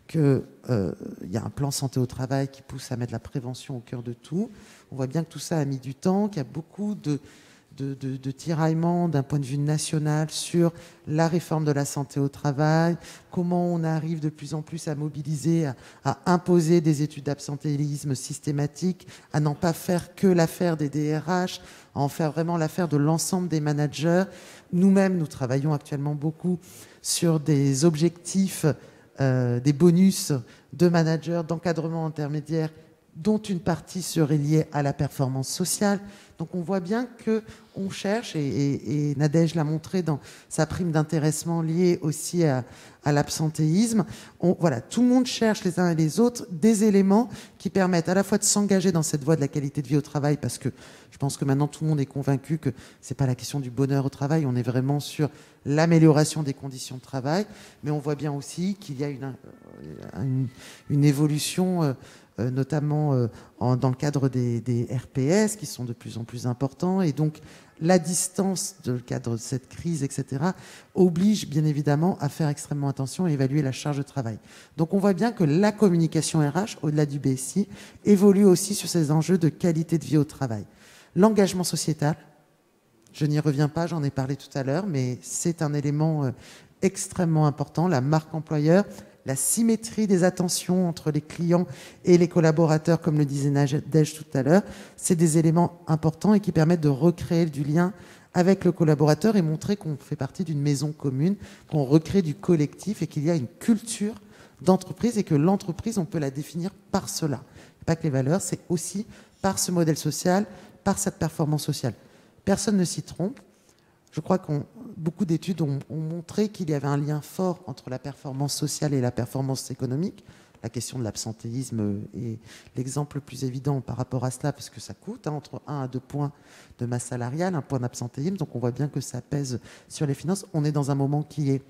qu'il y a un plan santé au travail qui pousse à mettre la prévention au cœur de tout. On voit bien que tout ça a mis du temps, qu'il y a beaucoup de tiraillements d'un point de vue national sur la réforme de la santé au travail, comment on arrive de plus en plus à mobiliser, à imposer des études d'absentéisme systématiques, à n'en pas faire que l'affaire des DRH, à en faire vraiment l'affaire de l'ensemble des managers. Nous-mêmes, nous travaillons actuellement beaucoup sur des objectifs, des bonus de managers, d'encadrement intermédiaire, dont une partie serait liée à la performance sociale. Donc on voit bien qu'on cherche, et Nadège l'a montré dans sa prime d'intéressement liée aussi à l'absentéisme, voilà, tout le monde cherche les uns et les autres des éléments qui permettent à la fois de s'engager dans cette voie de la qualité de vie au travail, parce que je pense que maintenant tout le monde est convaincu que c'est pas la question du bonheur au travail, on est vraiment sur l'amélioration des conditions de travail, mais on voit bien aussi qu'il y a une évolution notamment dans le cadre des RPS qui sont de plus en plus importants, et donc la distance dans le cadre de cette crise, etc., oblige bien évidemment à faire extrêmement attention et évaluer la charge de travail. Donc on voit bien que la communication RH, au-delà du BSI, évolue aussi sur ces enjeux de qualité de vie au travail. L'engagement sociétal, je n'y reviens pas, j'en ai parlé tout à l'heure, mais c'est un élément extrêmement important, la marque employeur, la symétrie des attentions entre les clients et les collaborateurs, comme le disait Nadège tout à l'heure, c'est des éléments importants et qui permettent de recréer du lien avec le collaborateur et montrer qu'on fait partie d'une maison commune, qu'on recrée du collectif et qu'il y a une culture d'entreprise et que l'entreprise, on peut la définir par cela. Pas que les valeurs, c'est aussi par ce modèle social, par cette performance sociale. Personne ne s'y trompe. Je crois que beaucoup d'études ont montré qu'il y avait un lien fort entre la performance sociale et la performance économique. La question de l'absentéisme est l'exemple le plus évident par rapport à cela, parce que ça coûte entre 1 à 2 points de masse salariale, un point d'absentéisme, donc on voit bien que ça pèse sur les finances. On est dans un moment qui est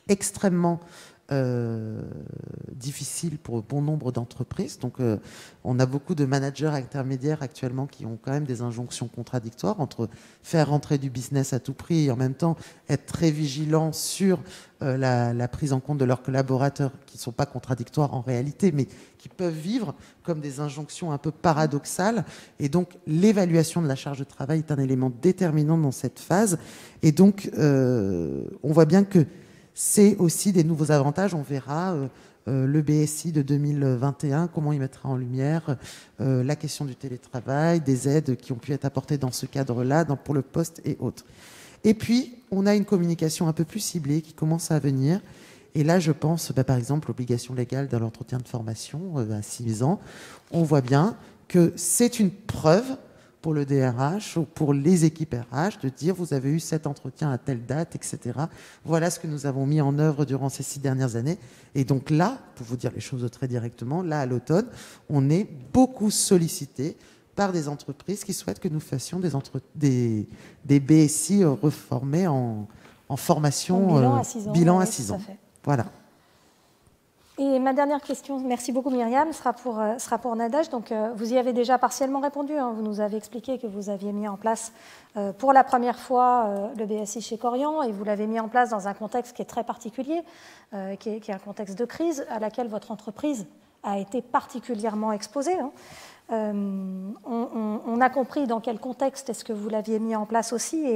extrêmement difficile pour bon nombre d'entreprises. Donc on a beaucoup de managers intermédiaires actuellement qui ont quand même des injonctions contradictoires entre faire rentrer du business à tout prix et en même temps être très vigilants sur la prise en compte de leurs collaborateurs, qui ne sont pas contradictoires en réalité, mais qui peuvent vivre comme des injonctions un peu paradoxales. Et donc l'évaluation de la charge de travail est un élément déterminant dans cette phase. Et donc on voit bien que c'est aussi des nouveaux avantages. On verra le BSI de 2021, comment il mettra en lumière la question du télétravail, des aides qui ont pu être apportées dans ce cadre-là, pour le poste et autres. Et puis, on a une communication un peu plus ciblée qui commence à venir. Et là, je pense, par exemple, l'obligation légale de l'entretien de formation à 6 ans. On voit bien que c'est une preuve pour le DRH ou pour les équipes RH de dire vous avez eu cet entretien à telle date, etc. Voilà ce que nous avons mis en œuvre durant ces 6 dernières années. Et donc là, pour vous dire les choses très directement, là à l'automne, on est beaucoup sollicité par des entreprises qui souhaitent que nous fassions des BSI reformés en formation bilan à 6 ans. Voilà. Et ma dernière question, merci beaucoup Myriam, sera pour Nadège. Donc, vous y avez déjà partiellement répondu. Vous nous avez expliqué que vous aviez mis en place pour la première fois le BSI chez Korian et vous l'avez mis en place dans un contexte qui est très particulier, qui est un contexte de crise à laquelle votre entreprise a été particulièrement exposée. On a compris dans quel contexte est-ce que vous l'aviez mis en place aussi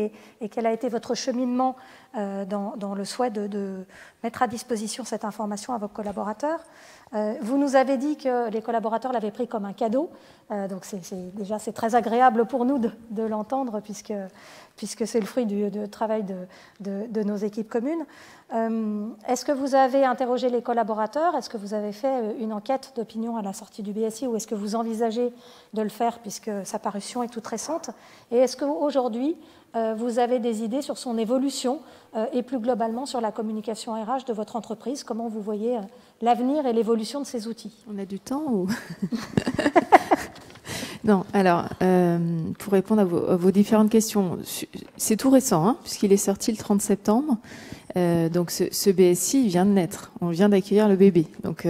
et quel a été votre cheminement dans le souhait de mettre à disposition cette information à vos collaborateurs. Vous nous avez dit que les collaborateurs l'avaient pris comme un cadeau, donc c'est très agréable pour nous de l'entendre puisque c'est le fruit du travail de nos équipes communes. Est-ce que vous avez interrogé les collaborateurs? Est-ce que vous avez fait une enquête d'opinion à la sortie du BSI ou est-ce que vous envisagez de le faire puisque sa parution est toute récente? Et est-ce qu'aujourd'hui, vous avez des idées sur son évolution et plus globalement sur la communication RH de votre entreprise? Comment vous voyez l'avenir et l'évolution de ces outils? On a du temps ou... Non, alors, pour répondre à vos différentes questions, c'est tout récent, puisqu'il est sorti le 30 septembre. Donc, ce BSI vient de naître. On vient d'accueillir le bébé. Donc,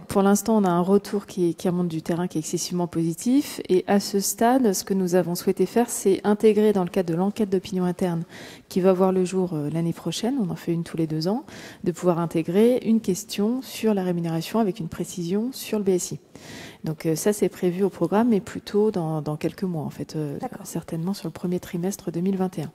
pour l'instant, on a un retour qui remonte du terrain qui est excessivement positif. Et à ce stade, ce que nous avons souhaité faire, c'est intégrer dans le cadre de l'enquête d'opinion interne qui va voir le jour l'année prochaine, on en fait une tous les 2 ans, de pouvoir intégrer une question sur la rémunération avec une précision sur le BSI. Donc ça, c'est prévu au programme, mais plutôt dans quelques mois, en fait, certainement sur le premier trimestre 2021.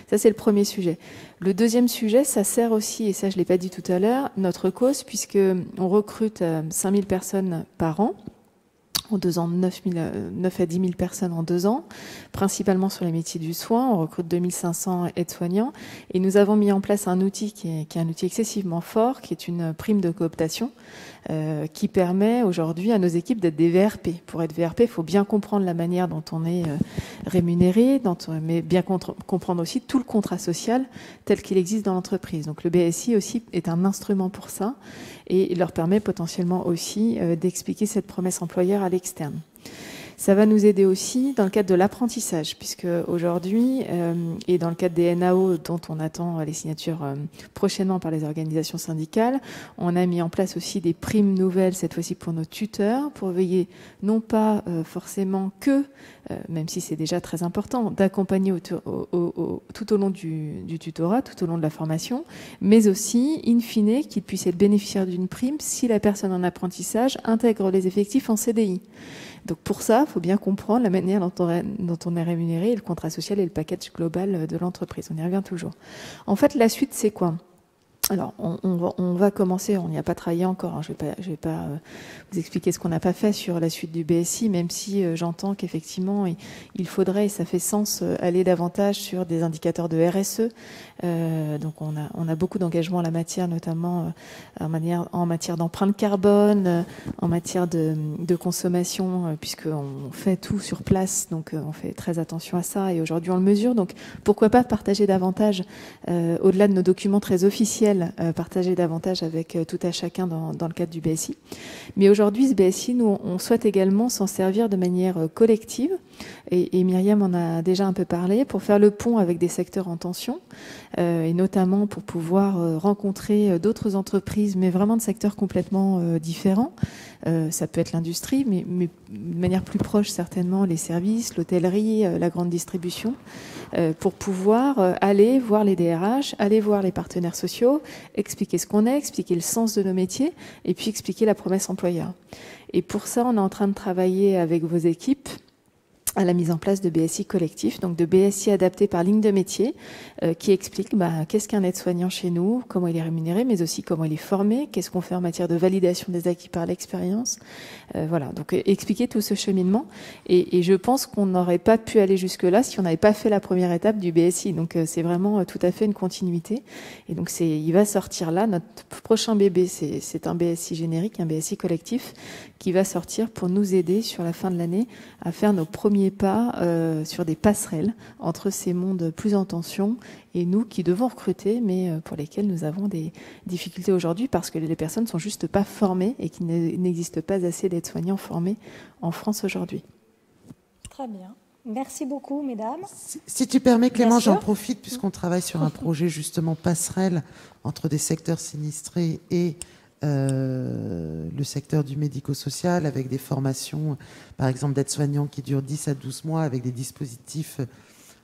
Ça, c'est le premier sujet. Le deuxième sujet, ça sert aussi, et ça, je ne l'ai pas dit tout à l'heure, notre cause, puisqu'on recrute 5000 personnes par an. En 2 ans, 9 à 10 000 personnes en 2 ans, principalement sur les métiers du soin. On recrute 2500 aides-soignants. Et nous avons mis en place un outil qui est un outil excessivement fort, qui est une prime de cooptation, qui permet aujourd'hui à nos équipes d'être des VRP. Pour être VRP, il faut bien comprendre la manière dont on est rémunéré, mais bien comprendre aussi tout le contrat social tel qu'il existe dans l'entreprise. Donc le BSI aussi est un instrument pour ça et il leur permet potentiellement aussi d'expliquer cette promesse employeur à l'externe. Ça va nous aider aussi dans le cadre de l'apprentissage, puisque aujourd'hui, et dans le cadre des NAO dont on attend les signatures prochainement par les organisations syndicales, on a mis en place aussi des primes nouvelles, cette fois-ci pour nos tuteurs, pour veiller non pas forcément que, même si c'est déjà très important, d'accompagner tout au long du tutorat, tout au long de la formation, mais aussi, in fine, qu'ils puissent être bénéficiaires d'une prime si la personne en apprentissage intègre les effectifs en CDI. Donc pour ça, il faut bien comprendre la manière dont on est rémunéré, et le contrat social et le package global de l'entreprise. On y revient toujours. En fait, la suite, c'est quoi ? Alors, on va commencer, on n'y a pas travaillé encore, je vais pas vous expliquer ce qu'on n'a pas fait sur la suite du BSI, même si j'entends qu'effectivement, il faudrait, et ça fait sens, aller davantage sur des indicateurs de RSE. Donc, on a beaucoup d'engagements en la matière, notamment en matière d'empreinte carbone, en matière de consommation, puisqu'on fait tout sur place, donc on fait très attention à ça, et aujourd'hui, on le mesure. Donc, pourquoi pas partager davantage, au-delà de nos documents très officiels, partager davantage avec tout à chacun dans le cadre du BSI. Mais aujourd'hui, ce BSI, nous, on souhaite également s'en servir de manière collective, et Myriam en a déjà un peu parlé, pour faire le pont avec des secteurs en tension, et notamment pour pouvoir rencontrer d'autres entreprises, mais vraiment de secteurs complètement différents. Ça peut être l'industrie, mais de manière plus proche certainement les services, l'hôtellerie, la grande distribution, pour pouvoir aller voir les DRH, aller voir les partenaires sociaux, expliquer ce qu'on est, expliquer le sens de nos métiers et puis expliquer la promesse employeur. Et pour ça, on est en train de travailler avec vos équipes à la mise en place de BSI collectifs, donc de BSI adaptés par ligne de métier, qui explique qu'est-ce qu'un aide-soignant chez nous, comment il est rémunéré, mais aussi comment il est formé, qu'est-ce qu'on fait en matière de validation des acquis par l'expérience. Voilà, donc expliquer tout ce cheminement. Et je pense qu'on n'aurait pas pu aller jusque-là si on n'avait pas fait la première étape du BSI. Donc c'est vraiment tout à fait une continuité. Et donc il va sortir là, notre prochain bébé, c'est un BSI générique, un BSI collectif, qui va sortir pour nous aider sur la fin de l'année à faire nos premiers premier pas sur des passerelles entre ces mondes plus en tension et nous qui devons recruter, mais pour lesquels nous avons des difficultés aujourd'hui parce que les personnes ne sont juste pas formées et qu'il n'existe pas assez d'aides-soignants formés en France aujourd'hui. Très bien. Merci beaucoup, mesdames. Si tu permets, Clément, j'en profite puisqu'on travaille sur un projet justement passerelle entre des secteurs sinistrés et le secteur du médico-social avec des formations, par exemple d'aides-soignants qui durent 10 à 12 mois avec des dispositifs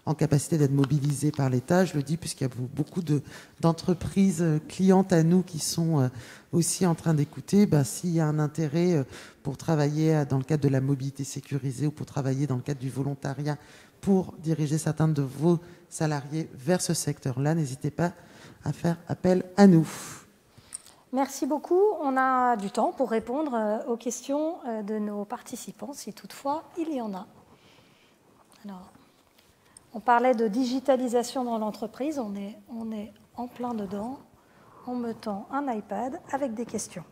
en capacité d'être mobilisés par l'État. Je le dis puisqu'il y a beaucoup d'entreprises clientes à nous qui sont aussi en train d'écouter. S'il y a un intérêt pour travailler dans le cadre de la mobilité sécurisée ou pour travailler dans le cadre du volontariat pour diriger certains de vos salariés vers ce secteur-là, n'hésitez pas à faire appel à nous. Merci beaucoup. On a du temps pour répondre aux questions de nos participants, si toutefois il y en a. Alors, on parlait de digitalisation dans l'entreprise. On est en plein dedans. On me tend un iPad avec des questions.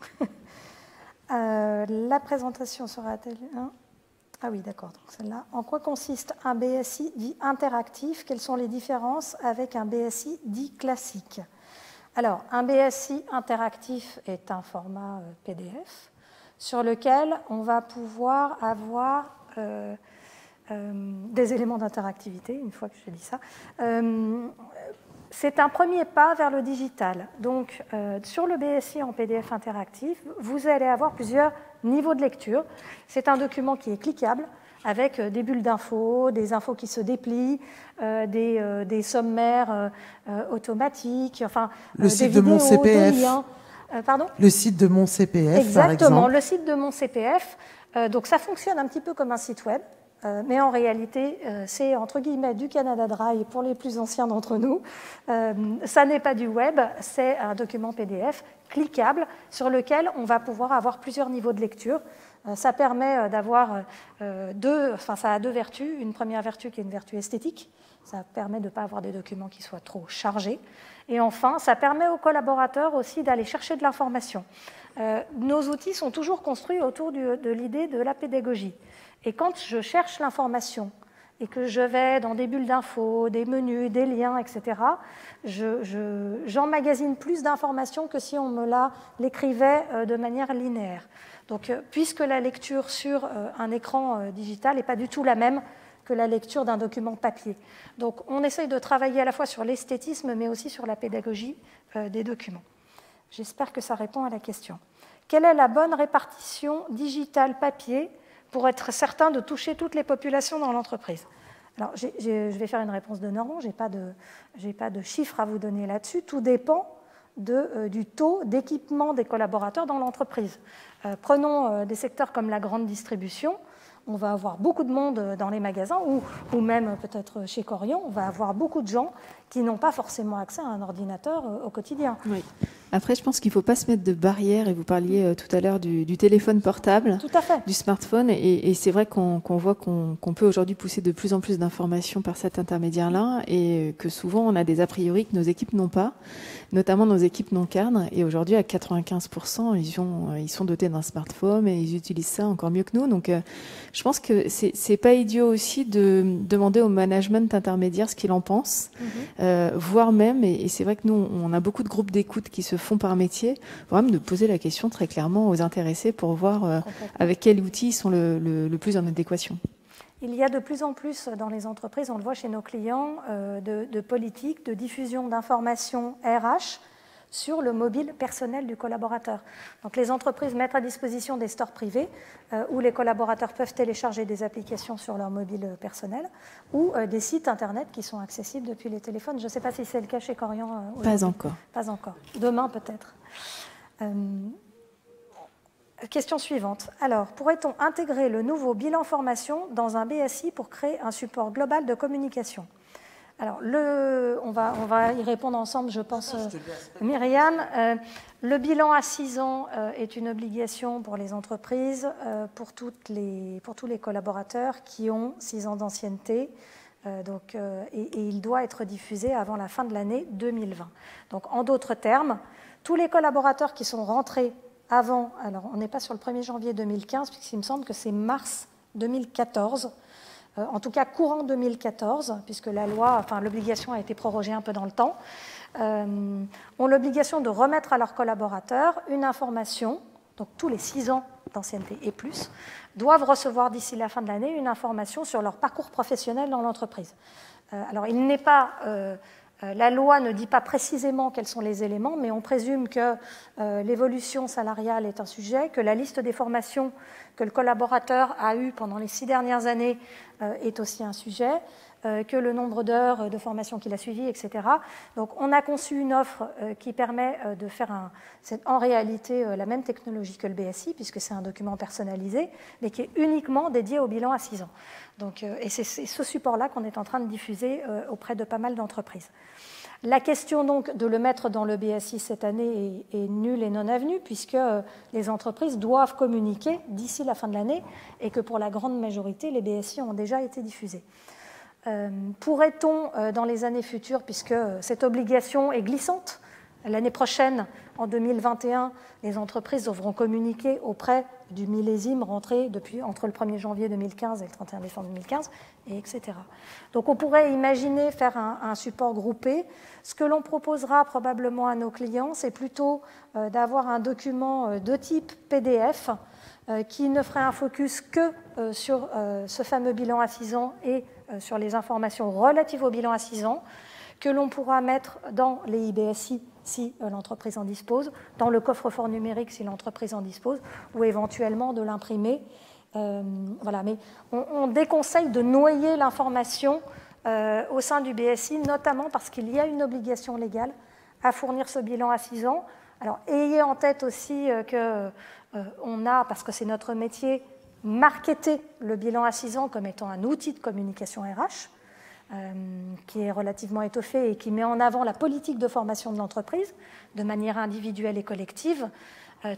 La présentation sera-t-elle... Ah oui, d'accord, donc celle-là. En quoi consiste un BSI dit interactif? Quelles sont les différences avec un BSI dit classique? Alors, un BSI interactif est un format PDF sur lequel on va pouvoir avoir des éléments d'interactivité, une fois que j'ai dit ça. C'est un premier pas vers le digital. Donc, sur le BSI en PDF interactif, vous allez avoir plusieurs niveaux de lecture. C'est un document qui est cliquable, avec des bulles d'infos, des infos qui se déplient, des sommaires automatiques, enfin, le site des vidéos, de mon CPF. des liens. Pardon ? Le site de mon CPF, exactement, par exemple. le site de mon CPF. Donc, ça fonctionne un petit peu comme un site web. Mais en réalité, c'est entre guillemets du Canada Dry pour les plus anciens d'entre nous. Ça n'est pas du web, c'est un document PDF cliquable sur lequel on va pouvoir avoir plusieurs niveaux de lecture. Ça permet d'avoir ça a deux vertus. Une première vertu qui est une vertu esthétique. Ça permet de ne pas avoir des documents qui soient trop chargés. Et enfin, ça permet aux collaborateurs aussi d'aller chercher de l'information. Nos outils sont toujours construits autour de l'idée de la pédagogie. Et quand je cherche l'information et que je vais dans des bulles d'infos, des menus, des liens, etc., j'emmagasine plus d'informations que si on me l'écrivait de manière linéaire. Donc, puisque la lecture sur un écran digital n'est pas du tout la même que la lecture d'un document papier. Donc, on essaye de travailler à la fois sur l'esthétisme, mais aussi sur la pédagogie des documents. J'espère que ça répond à la question. Quelle est la bonne répartition digitale-papier pour être certain de toucher toutes les populations dans l'entreprise? Alors, je vais faire une réponse de non, je n'ai pas de chiffres à vous donner là-dessus. Tout dépend du taux d'équipement des collaborateurs dans l'entreprise. Prenons des secteurs comme la grande distribution. On va avoir beaucoup de monde dans les magasins, ou même peut-être chez Corian, on va avoir beaucoup de gens qui n'ont pas forcément accès à un ordinateur au quotidien. Oui. Après, je pense qu'il ne faut pas se mettre de barrières, et vous parliez tout à l'heure du téléphone portable, tout à fait, du smartphone, et c'est vrai qu'on voit qu'on peut aujourd'hui pousser de plus en plus d'informations par cet intermédiaire-là, et que souvent on a des a priori que nos équipes n'ont pas, notamment nos équipes non cadres, et aujourd'hui à 95%, ils sont dotés d'un smartphone et ils utilisent ça encore mieux que nous. Donc je pense que c'est pas idiot aussi de demander au management intermédiaire ce qu'il en pense, voire même, et c'est vrai que nous on a beaucoup de groupes d'écoute qui se font par métier, voire même de poser la question très clairement aux intéressés pour voir avec quels outils ils sont le plus en adéquation. Il y a de plus en plus dans les entreprises, on le voit chez nos clients, de politiques de diffusion d'informations RH sur le mobile personnel du collaborateur. Donc les entreprises mettent à disposition des stores privés où les collaborateurs peuvent télécharger des applications sur leur mobile personnel ou des sites internet qui sont accessibles depuis les téléphones. Je ne sais pas si c'est le cas chez Corian. Pas encore. Pas encore. Demain peut-être. Question suivante. Alors, pourrait-on intégrer le nouveau bilan formation dans un BSI pour créer un support global de communication? Alors, on va y répondre ensemble, je pense, Myriam. Le bilan à 6 ans est une obligation pour les entreprises, pour tous les collaborateurs qui ont 6 ans d'ancienneté. Et il doit être diffusé avant la fin de l'année 2020. Donc, en d'autres termes, tous les collaborateurs qui sont rentrés avant, alors on n'est pas sur le 1er janvier 2015, puisqu'il me semble que c'est mars 2014, en tout cas courant 2014, puisque la loi, enfin l'obligation a été prorogée un peu dans le temps, ont l'obligation de remettre à leurs collaborateurs une information, donc tous les 6 ans d'ancienneté et plus, doivent recevoir d'ici la fin de l'année une information sur leur parcours professionnel dans l'entreprise. Alors il n'est pas... la loi ne dit pas précisément quels sont les éléments, mais on présume que l'évolution salariale est un sujet, que la liste des formations que le collaborateur a eues pendant les 6 dernières années est aussi un sujet, que le nombre d'heures de formation qu'il a suivies, etc. Donc on a conçu une offre qui permet de faire en réalité la même technologie que le BSI, puisque c'est un document personnalisé, mais qui est uniquement dédié au bilan à 6 ans. Donc, et c'est ce support-là qu'on est en train de diffuser auprès de pas mal d'entreprises. La question donc de le mettre dans le BSI cette année est nulle et non avenue, puisque les entreprises doivent communiquer d'ici la fin de l'année et que pour la grande majorité, les BSI ont déjà été diffusés. Pourrait-on, dans les années futures, puisque cette obligation est glissante, l'année prochaine, en 2021, les entreprises devront communiquer auprès du millésime rentré entre le 1er janvier 2015 et le 31 décembre 2015, et etc. Donc on pourrait imaginer faire un support groupé. Ce que l'on proposera probablement à nos clients, c'est plutôt d'avoir un document de type PDF qui ne ferait un focus que sur ce fameux bilan à 6 ans et sur les informations relatives au bilan à 6 ans, que l'on pourra mettre dans les IBSI si l'entreprise en dispose, dans le coffre-fort numérique si l'entreprise en dispose, ou éventuellement de l'imprimer. Voilà. Mais on déconseille de noyer l'information au sein du BSI, notamment parce qu'il y a une obligation légale à fournir ce bilan à 6 ans. Alors, ayez en tête aussi qu'on a, parce que c'est notre métier, marketé le bilan à 6 ans comme étant un outil de communication RH, qui est relativement étoffé et qui met en avant la politique de formation de l'entreprise de manière individuelle et collective.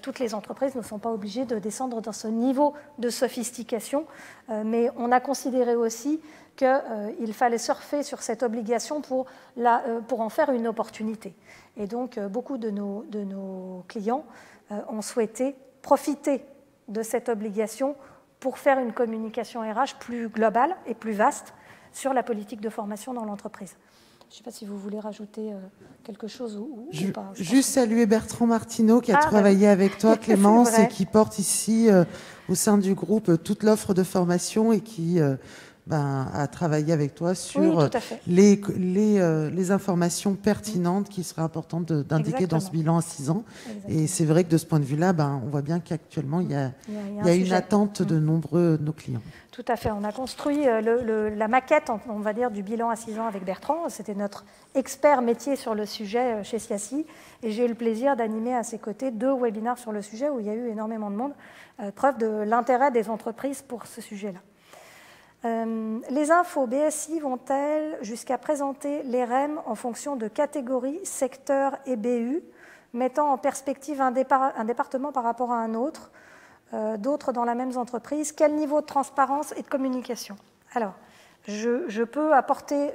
Toutes les entreprises ne sont pas obligées de descendre dans ce niveau de sophistication, mais on a considéré aussi qu'il fallait surfer sur cette obligation pour en faire une opportunité. Et donc, beaucoup de nos clients ont souhaité profiter de cette obligation pour faire une communication RH plus globale et plus vaste sur la politique de formation dans l'entreprise. Je ne sais pas si vous voulez rajouter quelque chose ou pas. Juste saluer Bertrand Martineau qui a travaillé avec toi, Clémence, et qui porte ici au sein du groupe toute l'offre de formation et qui a travaillé avec toi sur les informations pertinentes qui seraient importantes d'indiquer dans ce bilan à 6 ans. Exactement. Et c'est vrai que de ce point de vue-là, on voit bien qu'actuellement, il y a une attente de nombreux de nos clients. Tout à fait. On a construit la maquette, on va dire, du bilan à 6 ans avec Bertrand. C'était notre expert métier sur le sujet chez SIACI. Et j'ai eu le plaisir d'animer à ses côtés 2 webinaires sur le sujet où il y a eu énormément de monde. Preuve de l'intérêt des entreprises pour ce sujet-là. Les infos BSI vont-elles jusqu'à présenter les REM en fonction de catégories, secteurs et BU, mettant en perspective un département par rapport à un autre, d'autres dans la même entreprise? Quel niveau de transparence et de communication? Alors, je peux apporter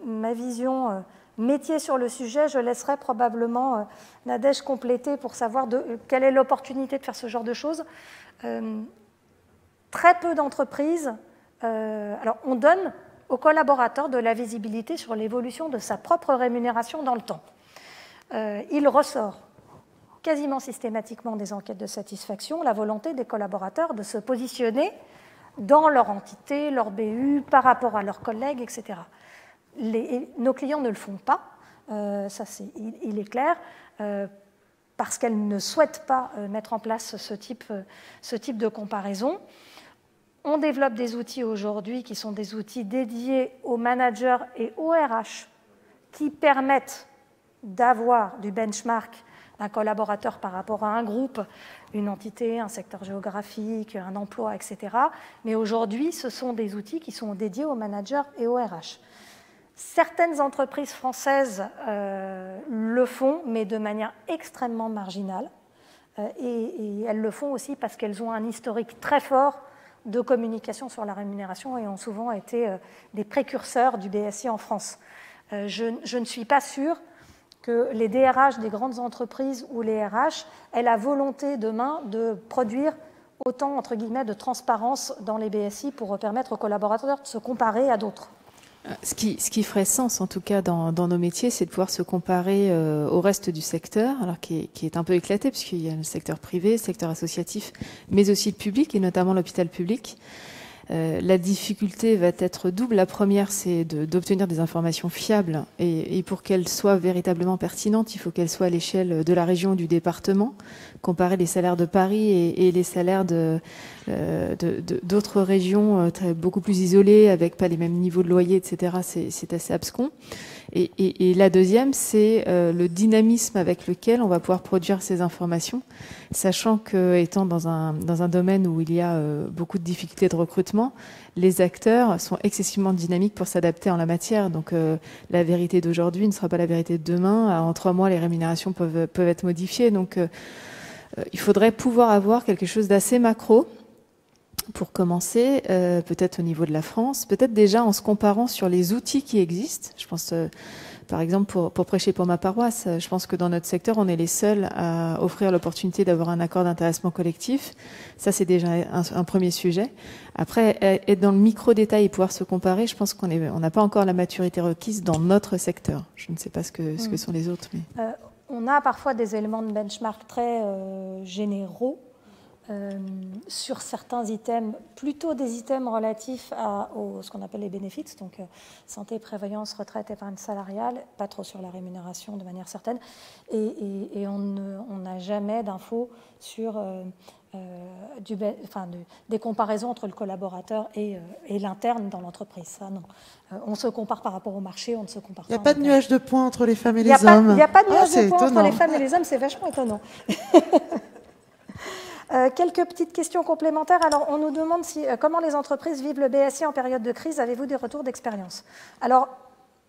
ma vision métier sur le sujet. Je laisserai probablement Nadège compléter pour savoir quelle est l'opportunité de faire ce genre de choses. Très peu d'entreprises... alors, on donne aux collaborateurs de la visibilité sur l'évolution de sa propre rémunération dans le temps. Il ressort quasiment systématiquement des enquêtes de satisfaction la volonté des collaborateurs de se positionner dans leur entité, leur BU, par rapport à leurs collègues, etc. Nos clients ne le font pas, il est clair, parce qu'elles ne souhaitent pas mettre en place ce type de comparaison. On développe des outils aujourd'hui qui sont des outils dédiés aux managers et aux RH qui permettent d'avoir du benchmark d'un collaborateur par rapport à un groupe, une entité, un secteur géographique, un emploi, etc. Mais aujourd'hui, ce sont des outils qui sont dédiés aux managers et aux RH. Certaines entreprises françaises le font, mais de manière extrêmement marginale. Et elles le font aussi parce qu'elles ont un historique très fort de communication sur la rémunération et ont souvent été des précurseurs du BSI en France. Je ne suis pas sûre que les DRH des grandes entreprises ou les RH aient la volonté demain de produire autant, entre guillemets, de transparence dans les BSI pour permettre aux collaborateurs de se comparer à d'autres. Ce qui ferait sens, en tout cas, dans nos métiers, c'est de pouvoir se comparer au reste du secteur, alors qui est un peu éclaté, puisqu'il y a le secteur privé, le secteur associatif, mais aussi le public, et notamment l'hôpital public. La difficulté va être double. La première, c'est d'obtenir des informations fiables, et pour qu'elles soient véritablement pertinentes, il faut qu'elles soient à l'échelle de la région, du département. Comparer les salaires de Paris et les salaires d'autres régions beaucoup plus isolées, avec pas les mêmes niveaux de loyer, etc., c'est assez abscon. Et la deuxième, c'est le dynamisme avec lequel on va pouvoir produire ces informations, sachant que, étant dans un domaine où il y a beaucoup de difficultés de recrutement, les acteurs sont excessivement dynamiques pour s'adapter en la matière. Donc la vérité d'aujourd'hui ne sera pas la vérité de demain. En 3 mois, les rémunérations peuvent être modifiées. Donc il faudrait pouvoir avoir quelque chose d'assez macro pour commencer, peut-être au niveau de la France, peut-être déjà en se comparant sur les outils qui existent. Je pense, par exemple, pour prêcher pour ma paroisse, je pense que dans notre secteur, on est les seuls à offrir l'opportunité d'avoir un accord d'intéressement collectif. Ça, c'est déjà un premier sujet. Après, être dans le micro-détail et pouvoir se comparer, je pense qu'on n'a pas encore la maturité requise dans notre secteur. Je ne sais pas ce que sont les autres. Mais... on a parfois des éléments de benchmark très généraux sur certains items, plutôt des items relatifs à ce qu'on appelle les bénéfices, donc santé, prévoyance, retraite, épargne salariale, pas trop sur la rémunération de manière certaine, et on n'a jamais d'infos sur des comparaisons entre le collaborateur et l'interne dans l'entreprise. Ça, non. On se compare par rapport au marché, on ne se compare pas. Il n'y a pas de nuage de points entre les femmes et les hommes. Il n'y a pas de nuage de points entre les femmes et les hommes, c'est vachement étonnant. Quelques petites questions complémentaires. Alors, on nous demande comment les entreprises vivent le BSI en période de crise. Avez-vous des retours d'expérience? Alors,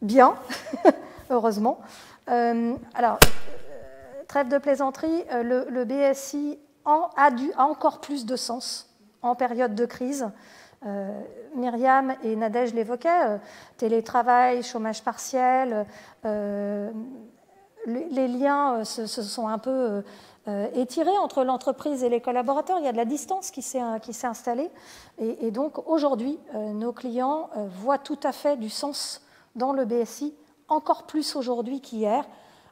bien, heureusement. Trêve de plaisanterie, le BSI a encore plus de sens en période de crise. Myriam et Nadège l'évoquaient, télétravail, chômage partiel, les liens se sont un peu étirés entre l'entreprise et les collaborateurs. Il y a de la distance qui s'est installée. Et donc aujourd'hui, nos clients voient tout à fait du sens dans le BSI, encore plus aujourd'hui qu'hier,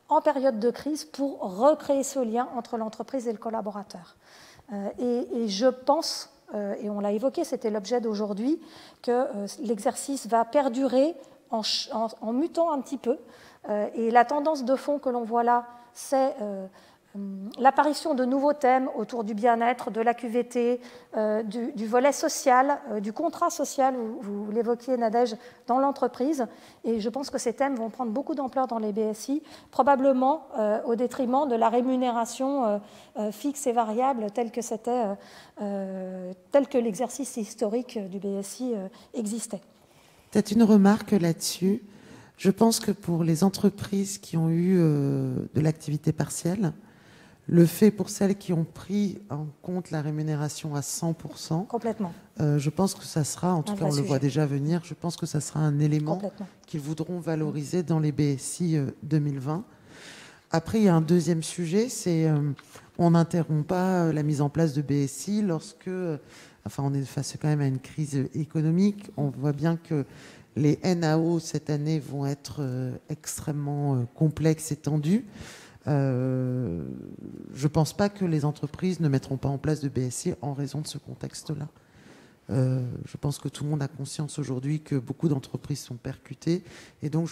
en période de crise, pour recréer ce lien entre l'entreprise et le collaborateur. Et je pense, et on l'a évoqué, c'était l'objet d'aujourd'hui, que l'exercice va perdurer en mutant un petit peu. Et la tendance de fond que l'on voit là, c'est l'apparition de nouveaux thèmes autour du bien-être, de la QVT, du volet social, du contrat social, vous l'évoquiez Nadège, dans l'entreprise. Et je pense que ces thèmes vont prendre beaucoup d'ampleur dans les BSI, probablement au détriment de la rémunération fixe et variable telle que l'exercice historique du BSI existait. Peut-être une remarque là-dessus. Je pense que pour les entreprises qui ont eu de l'activité partielle, le fait pour celles qui ont pris en compte la rémunération à 100%, complètement. Je pense que ça sera, en tout cas on le voit déjà venir, je pense que ça sera un élément qu'ils voudront valoriser dans les BSI 2020. Après, il y a un deuxième sujet, c'est on n'interrompt pas la mise en place de BSI lorsque, on est face quand même à une crise économique. On voit bien que les NAO cette année vont être extrêmement complexes et tendus. Je ne pense pas que les entreprises ne mettront pas en place de BSI en raison de ce contexte-là. Je pense que tout le monde a conscience aujourd'hui que beaucoup d'entreprises sont percutées et donc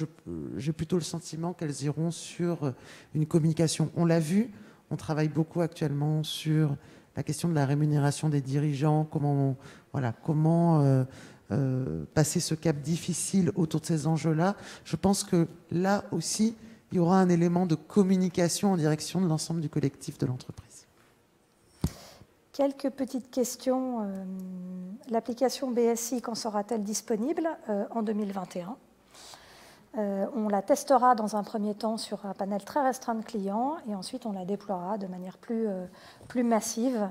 j'ai plutôt le sentiment qu'elles iront sur une communication. On l'a vu, on travaille beaucoup actuellement sur la question de la rémunération des dirigeants, comment passer ce cap difficile autour de ces enjeux-là. Je pense que là aussi, il y aura un élément de communication en direction de l'ensemble du collectif de l'entreprise. Quelques petites questions. L'application BSI, quand sera-t-elle disponible? En 2021. On la testera dans un premier temps sur un panel très restreint de clients et ensuite on la déploiera de manière plus massive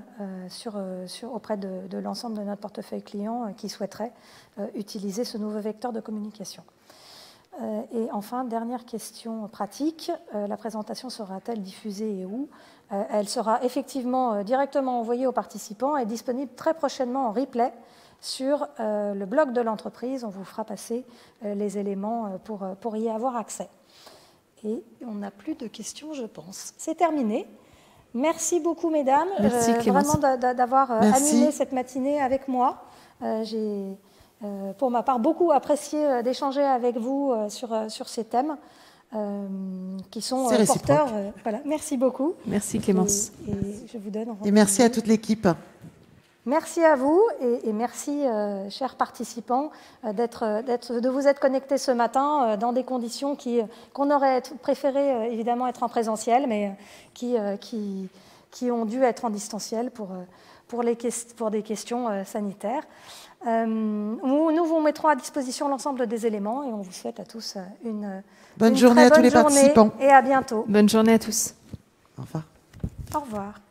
auprès de l'ensemble de notre portefeuille client qui souhaiterait utiliser ce nouveau vecteur de communication. Et enfin, dernière question pratique, la présentation sera-t-elle diffusée et où? Elle sera effectivement directement envoyée aux participants et disponible très prochainement en replay sur le blog de l'entreprise. On vous fera passer les éléments pour y avoir accès. Et on n'a plus de questions, je pense. C'est terminé. Merci beaucoup, mesdames. Merci, Clémence. Vraiment d'avoir animé cette matinée avec moi. J'ai, pour ma part, beaucoup apprécié d'échanger avec vous sur ces thèmes qui sont porteurs. Voilà. Merci beaucoup. Merci, Clémence. Et je vous donne et merci à toute l'équipe. Merci à vous et merci, chers participants, de vous être connectés ce matin dans des conditions qu'on aurait préféré évidemment être en présentiel, mais qui ont dû être en distanciel pour des questions sanitaires. Nous vous mettrons à disposition l'ensemble des éléments et on vous souhaite à tous une bonne journée à tous les participants. Et à bientôt. Bonne journée à tous. Au revoir. Au revoir.